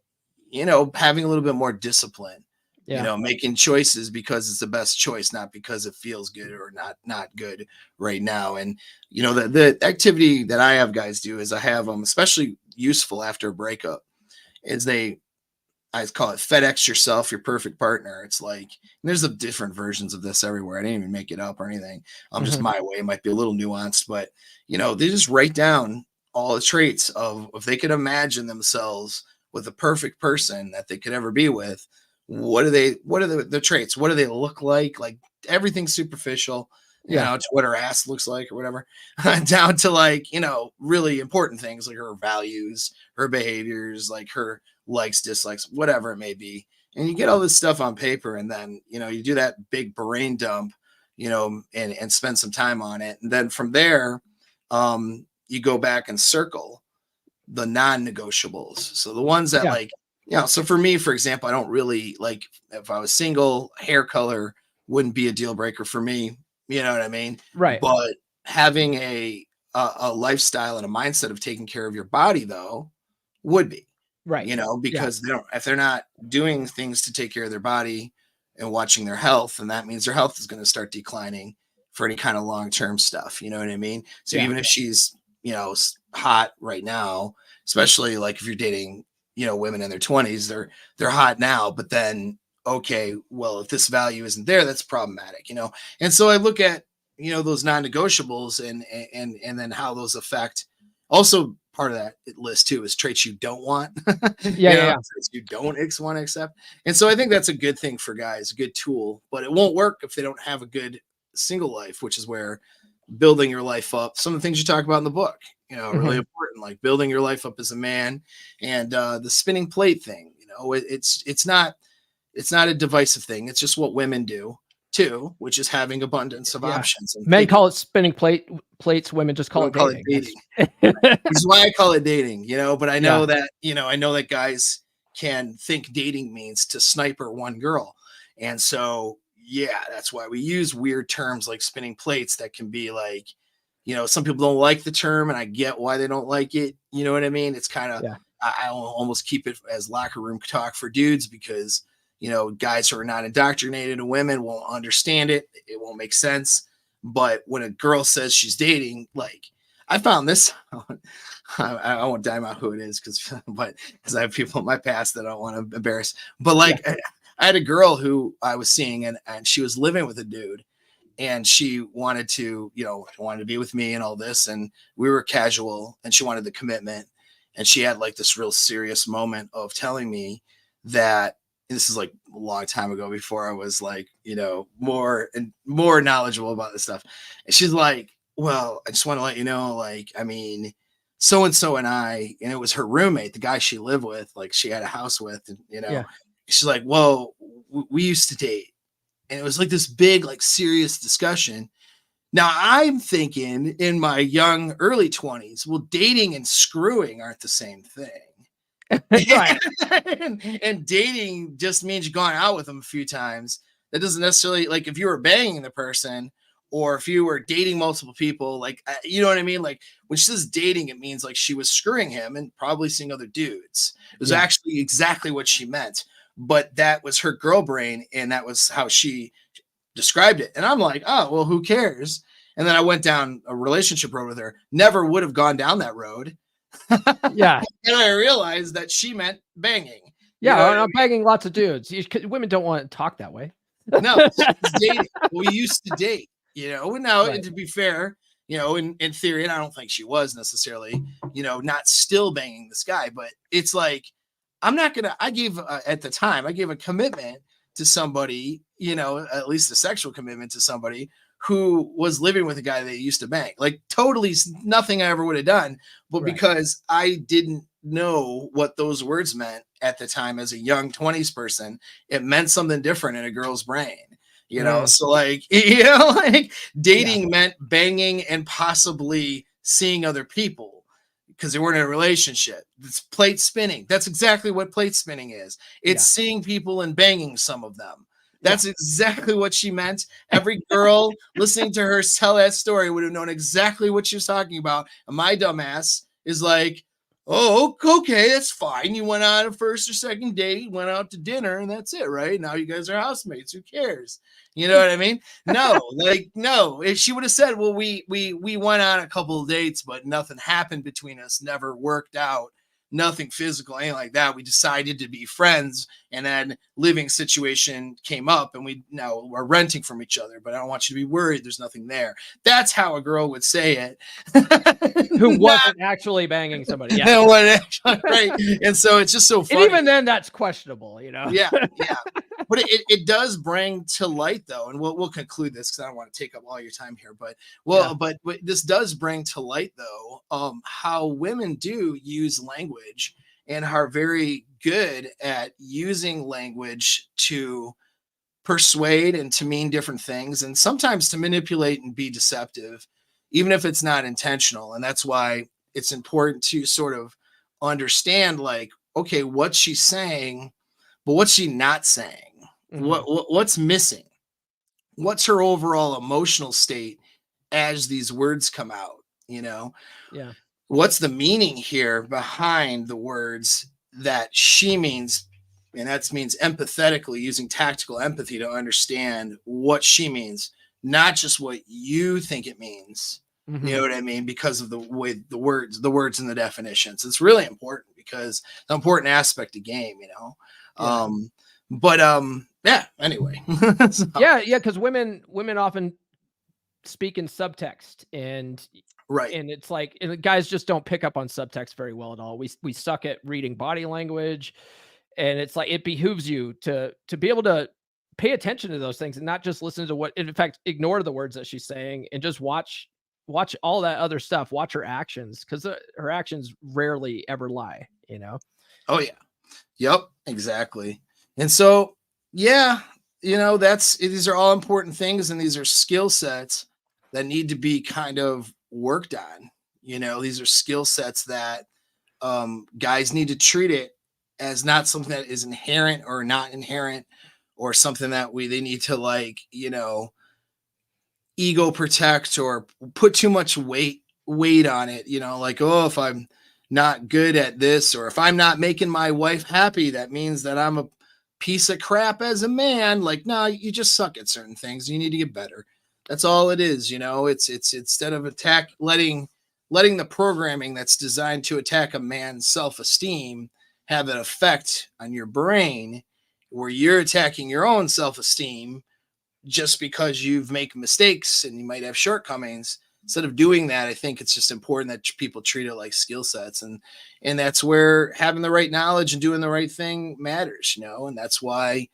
having a little bit more discipline, making choices because it's the best choice, not because it feels good or not good right now. And, the activity that I have guys do is I have them, especially useful after a breakup, is I call it FedEx yourself your perfect partner. It's like, there's different versions of this everywhere. I didn't even make it up or anything. Just my way. It might be a little nuanced, but they just write down all the traits of, if they could imagine themselves with the perfect person that they could ever be with, what are the traits? What do they look like? Like everything superficial, to what her ass looks like or whatever, down to really important things like her values, her behaviors, like her likes, dislikes, whatever it may be. And you get all this stuff on paper, and then, you do that big brain dump, and spend some time on it. And then from there, you go back and circle the non-negotiables. So the ones that so for me, for example, I don't really like, if I was single, hair color wouldn't be a deal breaker for me. You know what I mean? Right. But having a lifestyle and a mindset of taking care of your body, though, would be. Right. Because if they're not doing things to take care of their body and watching their health, and that means their health is going to start declining for any kind of long-term stuff. You know what I mean? So even if she's, hot right now, especially like if you're dating, women in their 20s, they're hot now, but then, okay, well, if this value isn't there, that's problematic, And so I look at, those non-negotiables and then how those affect. Also, part of that list too is traits you don't want. Traits you don't want to accept. And so I think that's a good thing for guys, a good tool, but it won't work if they don't have a good single life, which is where building your life up, some of the things you talk about in the book, really important, like building your life up as a man. And the spinning plate thing, it's not a divisive thing. It's just what women do too, which is having abundance of options. And men call it spinning plates. Women just call it dating. Which is why I call it dating, but I know that, I know that guys can think dating means to sniper one girl. And so, that's why we use weird terms like spinning plates that can be like, some people don't like the term, and I get why they don't like it. You know what I mean? It's kind of, I almost keep it as locker room talk for dudes, because, guys who are not indoctrinated to women won't understand it. It won't make sense. But when a girl says she's dating, like, I found this, I won't dime out who it is because I have people in my past that I don't want to embarrass. But I had a girl who I was seeing, and she was living with a dude, and she wanted to, wanted to be with me and all this. And we were casual, and she wanted the commitment. And she had like this real serious moment of telling me that, and this is like a long time ago before I was like, more and more knowledgeable about this stuff. And she's like, well, I just want to let you know, like, I mean, so and so and I, and it was her roommate, the guy she lived with, like she had a house with, and Yeah. she's like, well, we used to date. And it was like this big, like serious discussion. Now I'm thinking in my young early 20s, well, dating and screwing aren't the same thing. Right. and dating just means you've gone out with them a few times. That doesn't necessarily, like, if you were banging the person or if you were dating multiple people, like, you know what I mean? Like when she says dating, it means like she was screwing him and probably seeing other dudes. It was actually exactly what she meant, but that was her girl brain. And that was how she described it. And I'm like, oh, well, who cares? And then I went down a relationship road with her. Never would have gone down that road. Yeah. And I realized that she meant banging. Yeah. I'm banging lots of dudes. Women don't want to talk that way. No, it's dating. We used to date, now, Right. to be fair, in theory, and I don't think she was necessarily, not still banging this guy, but it's like, I gave at the time, I gave a commitment to somebody, at least a sexual commitment to somebody who was living with a guy they used to bang. Like totally nothing I ever would have done, but because I didn't know what those words meant at the time as a young 20s person, it meant something different in a girl's brain. So like, like dating meant banging and possibly seeing other people because they weren't in a relationship. It's plate spinning. That's exactly what plate spinning is. It's seeing people and banging some of them. That's exactly what she meant. Every girl listening to her tell that story would have known exactly what she was talking about. And my dumbass is like, oh, okay, that's fine. You went on a first or second date, went out to dinner, and that's it, right? Now you guys are housemates. Who cares? You know what I mean? No, no. If she would have said, well, we went on a couple of dates, but nothing happened between us, never worked out, nothing physical, anything like that. We decided to be friends, and then living situation came up, and we now we're renting from each other. But I don't want you to be worried. There's nothing there. That's how a girl would say it. Who wasn't actually banging somebody. Yeah. Right. And so it's just so funny. And even then, that's questionable, Yeah. But it does bring to light, though, and we'll conclude this because I don't want to take up all your time here. But but this does bring to light, though, how women do use language and are very good at using language to persuade and to mean different things, and sometimes to manipulate and be deceptive, even if it's not intentional. And that's why it's important to sort of understand, like, okay, what she's saying, but what's she not saying? What's missing? What's her overall emotional state as these words come out? Yeah. What's the meaning here behind the words that she means? And that means empathetically, using tactical empathy to understand what she means, not just what you think it means. You know what I mean? Because of the way the words and the definitions. It's really important because it's an important aspect of game, anyway. So. Yeah, because women often speak in subtext, and it's like, and guys just don't pick up on subtext very well at all. We suck at reading body language, and it's like it behooves you to be able to pay attention to those things and not just listen to what, in fact, ignore the words that she's saying and just watch all that other stuff. Watch her actions, because her actions rarely ever lie. Oh yeah. Yep. Exactly. And so, these are all important things, and these are skill sets that need to be kind of worked on. These are skill sets that guys need to treat it as not something that is inherent or not inherent, or something that they need to, like, ego protect or put too much weight on it. Like, oh, if I'm not good at this, or if I'm not making my wife happy, that means that I'm a piece of crap as a man. Like, no, you just suck at certain things. You need to get better. That's all it is. It's instead of letting the programming that's designed to attack a man's self-esteem have an effect on your brain, where you're attacking your own self-esteem just because you've made mistakes and you might have shortcomings. Instead of doing that, I think it's just important that people treat it like skill sets, and that's where having the right knowledge and doing the right thing matters, and that's why,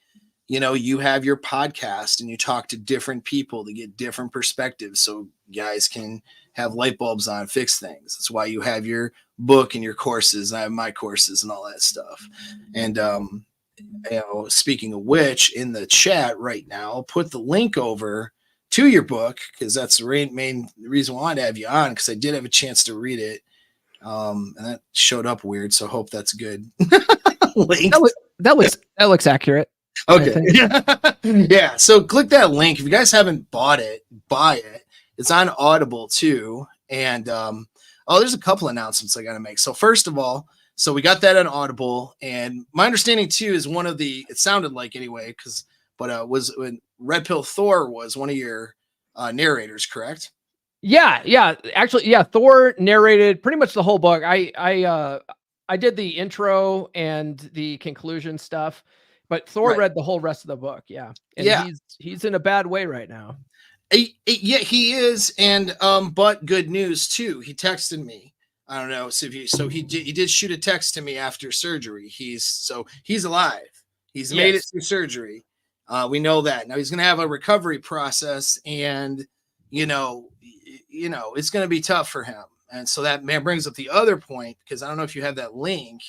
you have your podcast and you talk to different people to get different perspectives so guys can have light bulbs on, fix things. That's why you have your book and your courses. I have my courses and all that stuff. And, speaking of which, in the chat right now, I'll put the link over to your book, because that's the main reason why I wanted to have you on, because I did have a chance to read it. And that showed up weird, so I hope that's good. Link. That looks accurate. Okay. Yeah. So click that link. If you guys haven't bought it, buy it. It's on Audible too. And there's a couple announcements I gotta make. So first of all, so we got that on Audible, and my understanding too is it sounded like anyway, was when Red Pill Thor was one of your narrators, correct? Yeah. Actually, yeah. Thor narrated pretty much the whole book. I did the intro and the conclusion stuff, but Thor read the whole rest of the book. Yeah. And he's in a bad way right now. Yeah, he is. And, but good news too. He texted me. I don't know. So he did shoot a text to me after surgery. He's alive. He's made it through surgery. We know that. Now he's going to have a recovery process, and, it's going to be tough for him. And so that brings up the other point, because I don't know if you have that link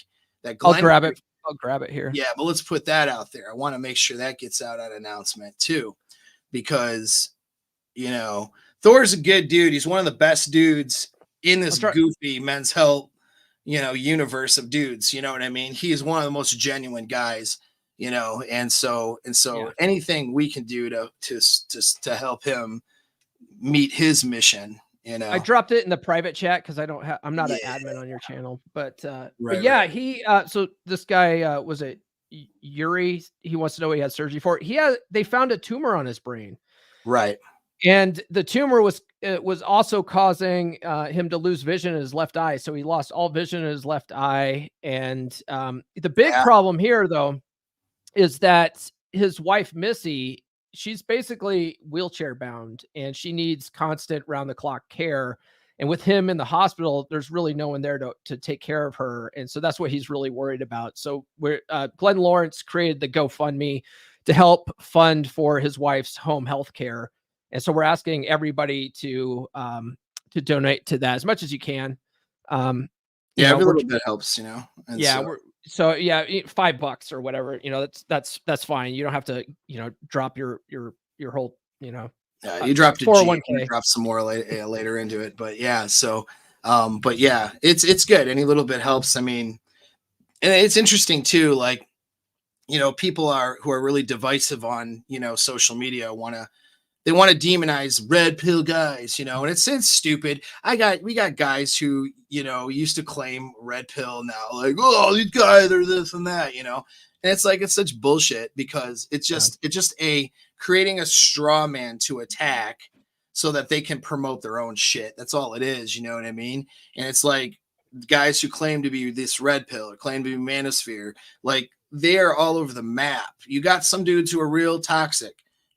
that Glenn, I'll grab it here. Yeah, but let's put that out there. I want to make sure that gets out on announcement too, because, Thor's a good dude. He's one of the best dudes in this goofy men's health, universe of dudes. You know what I mean? He is one of the most genuine guys, and so anything we can do to help him meet his mission. I dropped it in the private chat because I'm not an admin on your channel, but yeah, he so this guy was it Yuri? He wants to know what he had surgery for. They found a tumor on his brain, right? And the tumor was also causing him to lose vision in his left eye, so he lost all vision in his left eye. And the big problem here, though, is that his wife Missy, she's basically wheelchair bound, and she needs constant round the clock care. And with him in the hospital, there's really no one there to take care of her. And so that's what he's really worried about. So Glenn Lawrence created the GoFundMe to help fund for his wife's home health care. And so we're asking everybody to donate to that as much as you can. Every little bit helps, And $5 or whatever, that's fine. You don't have to, drop your whole, you dropped a 401k. You drop some more later into it, but yeah. So, but yeah, it's good. Any little bit helps. I mean, and it's interesting too. Like, people who are really divisive on, social media they want to demonize red pill guys, and it's stupid. We got guys who, used to claim red pill, now like, oh, these guys are this and that, and it's like, it's such bullshit, because it's just creating a straw man to attack so that they can promote their own shit. That's all it is. You know what I mean? And it's like guys who claim to be this red pill or claim to be manosphere, like, they are all over the map. You got some dudes who are real toxic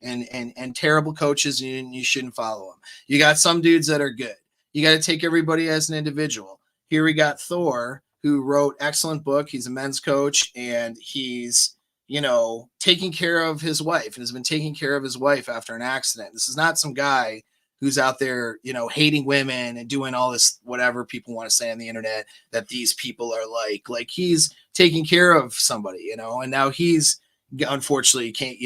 and terrible coaches, and you shouldn't follow them. You got some dudes that are good. You got to take everybody as an individual. Here we got Thor, who wrote excellent book. He's a men's coach, and he's, taking care of his wife, and has been taking care of his wife after an accident. This is not some guy who's out there, hating women and doing all this, whatever people want to say on the internet that these people are like he's taking care of somebody, and now he's, unfortunately, can't,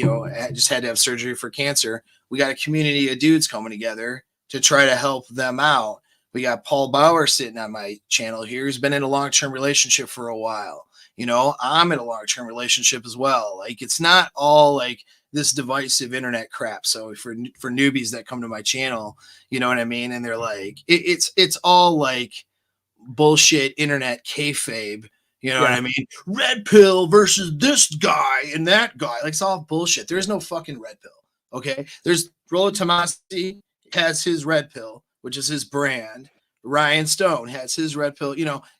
just had to have surgery for cancer. We got a community of dudes coming together to try to help them out. We got Paul Bauer sitting on my channel here, who's been in a long-term relationship for a while. I'm in a long-term relationship as well. Like, it's not all like this divisive internet crap. So for newbies that come to my channel, you know what I mean? And they're like, it's all like bullshit internet kayfabe. You know what I mean? Red pill versus this guy and that guy. Like, it's all bullshit. There is no fucking red pill. Okay. There's Rollo Tomasi has his red pill, which is his brand. Ryan Stone has his red pill.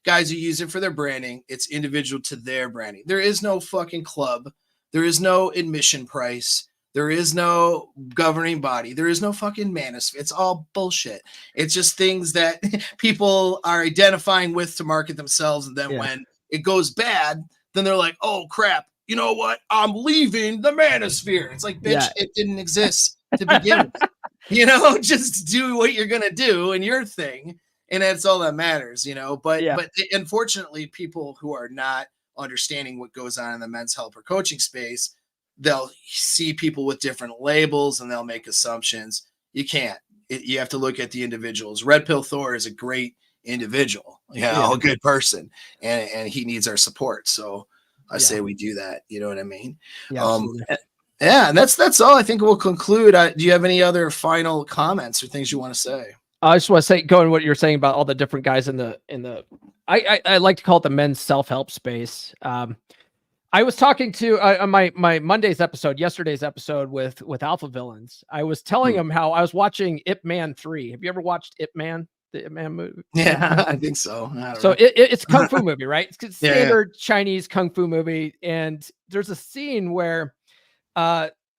Guys who use it for their branding. It's individual to their branding. There is no fucking club There is no admission price. There is no governing body. There is no fucking manosphere. It's all bullshit. It's just things that people are identifying with to market themselves. And then when it goes bad, then they're like, oh crap, you know what? I'm leaving the manosphere. It's like, bitch, it didn't exist to begin with. You know, just do what you're going to do and your thing. And that's all that matters, you know, but unfortunately, people who are not understanding what goes on in the men's health or coaching space, they'll see people with different labels and they'll make assumptions. You can't. You have to look at the individuals. Red Pill Thor is a great individual, a good person, and he needs our support. So I say we do that. You know what I mean? Yeah, and that's all. I think we'll conclude. Do you have any other final comments or things you want to say? I just want to say, going what you're saying about all the different guys in the I like to call it the men's self-help space. I was talking to on my Monday's episode, yesterday's episode with Alpha Villains. I was telling him how I was watching Ip Man 3. Have you ever watched Ip Man, the Ip Man movie? Yeah, I think so. So it's a kung fu movie, right? It's standard Chinese kung fu movie. And there's a scene where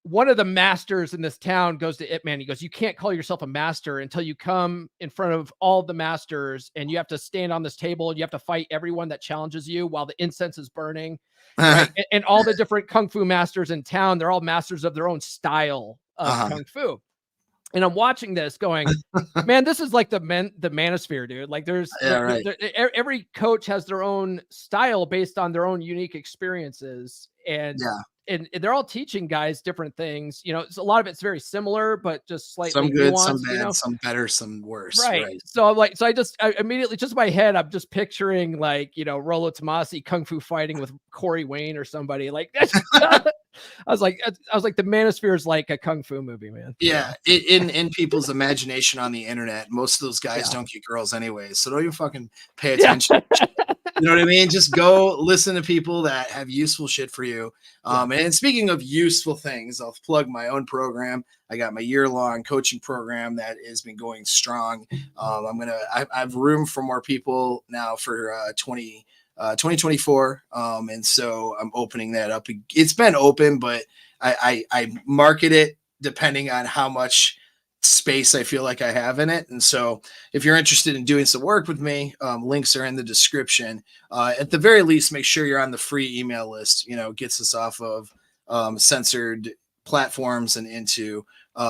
one of the masters in this town goes to Ip Man. He goes, you can't call yourself a master until you come in front of all the masters, and you have to stand on this table and you have to fight everyone that challenges you while the incense is burning. Right? And all the different kung fu masters in town, they're all masters of their own style of kung fu. And I'm watching this going, man, this is like the manosphere, dude. Like every coach has their own style based on their own unique experiences. And they're all teaching guys different things. You know, a lot of it's very similar, but just slightly some good, nuanced, some bad, some better, some worse. Right. So I'm like, I immediately, just in my head, I'm just picturing like, Rollo Tomasi kung fu fighting with Corey Wayne or somebody like that. I was like, the manosphere is like a kung fu movie, man. Yeah. In people's imagination on the internet, most of those guys don't get girls anyways. So don't even fucking pay attention. You know what I mean? Just go listen to people that have useful shit for you. And speaking of useful things, I'll plug my own program. I got my year-long coaching program that has been going strong. I have room for more people now for 2024. And so I'm opening that up. It's been open, but I market it depending on how much space I feel like I have in it. And so if you're interested in doing some work with me, links are in the description. At the very least, make sure you're on the free email list. Gets us off of censored platforms and into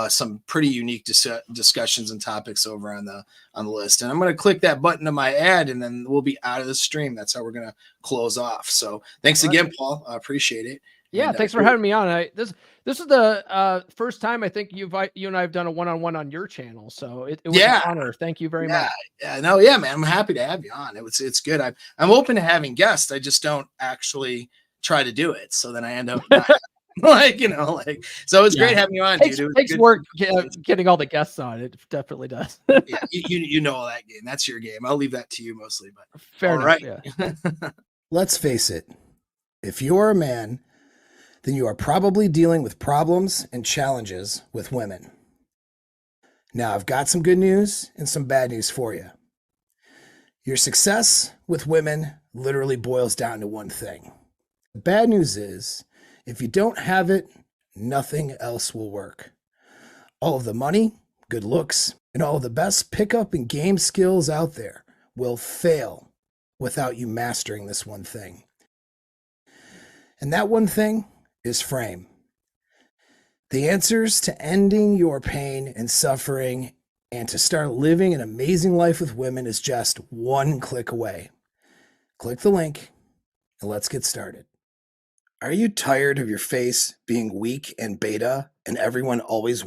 some pretty unique discussions and topics over on the list. And I'm going to click that button to my ad, and then we'll be out of the stream. That's how we're going to close off. So thanks again, Paul. I appreciate it. Yeah, thanks for having me on. This is the first time I think you and I have done a one-on-one on your channel, so it was an honor. Thank you very much. Man, I'm happy to have you on. It's good. I'm open to having guests. I just don't actually try to do it, so then I end up not, so it's great having you on, dude. It takes work getting all the guests on. It definitely does. You know all that game. That's your game. I'll leave that to you mostly, but fair enough. Right. Yeah. Let's face it. If you're a man, then you are probably dealing with problems and challenges with women. Now, I've got some good news and some bad news for you. Your success with women literally boils down to one thing. The bad news is, if you don't have it, nothing else will work. All of the money, good looks, and all of the best pickup and game skills out there will fail without you mastering this one thing. And that one thing is frame. The answers to ending your pain and suffering and to start living an amazing life with women is just one click away. Click the link and let's get started. Are you tired of your face being weak and beta and everyone always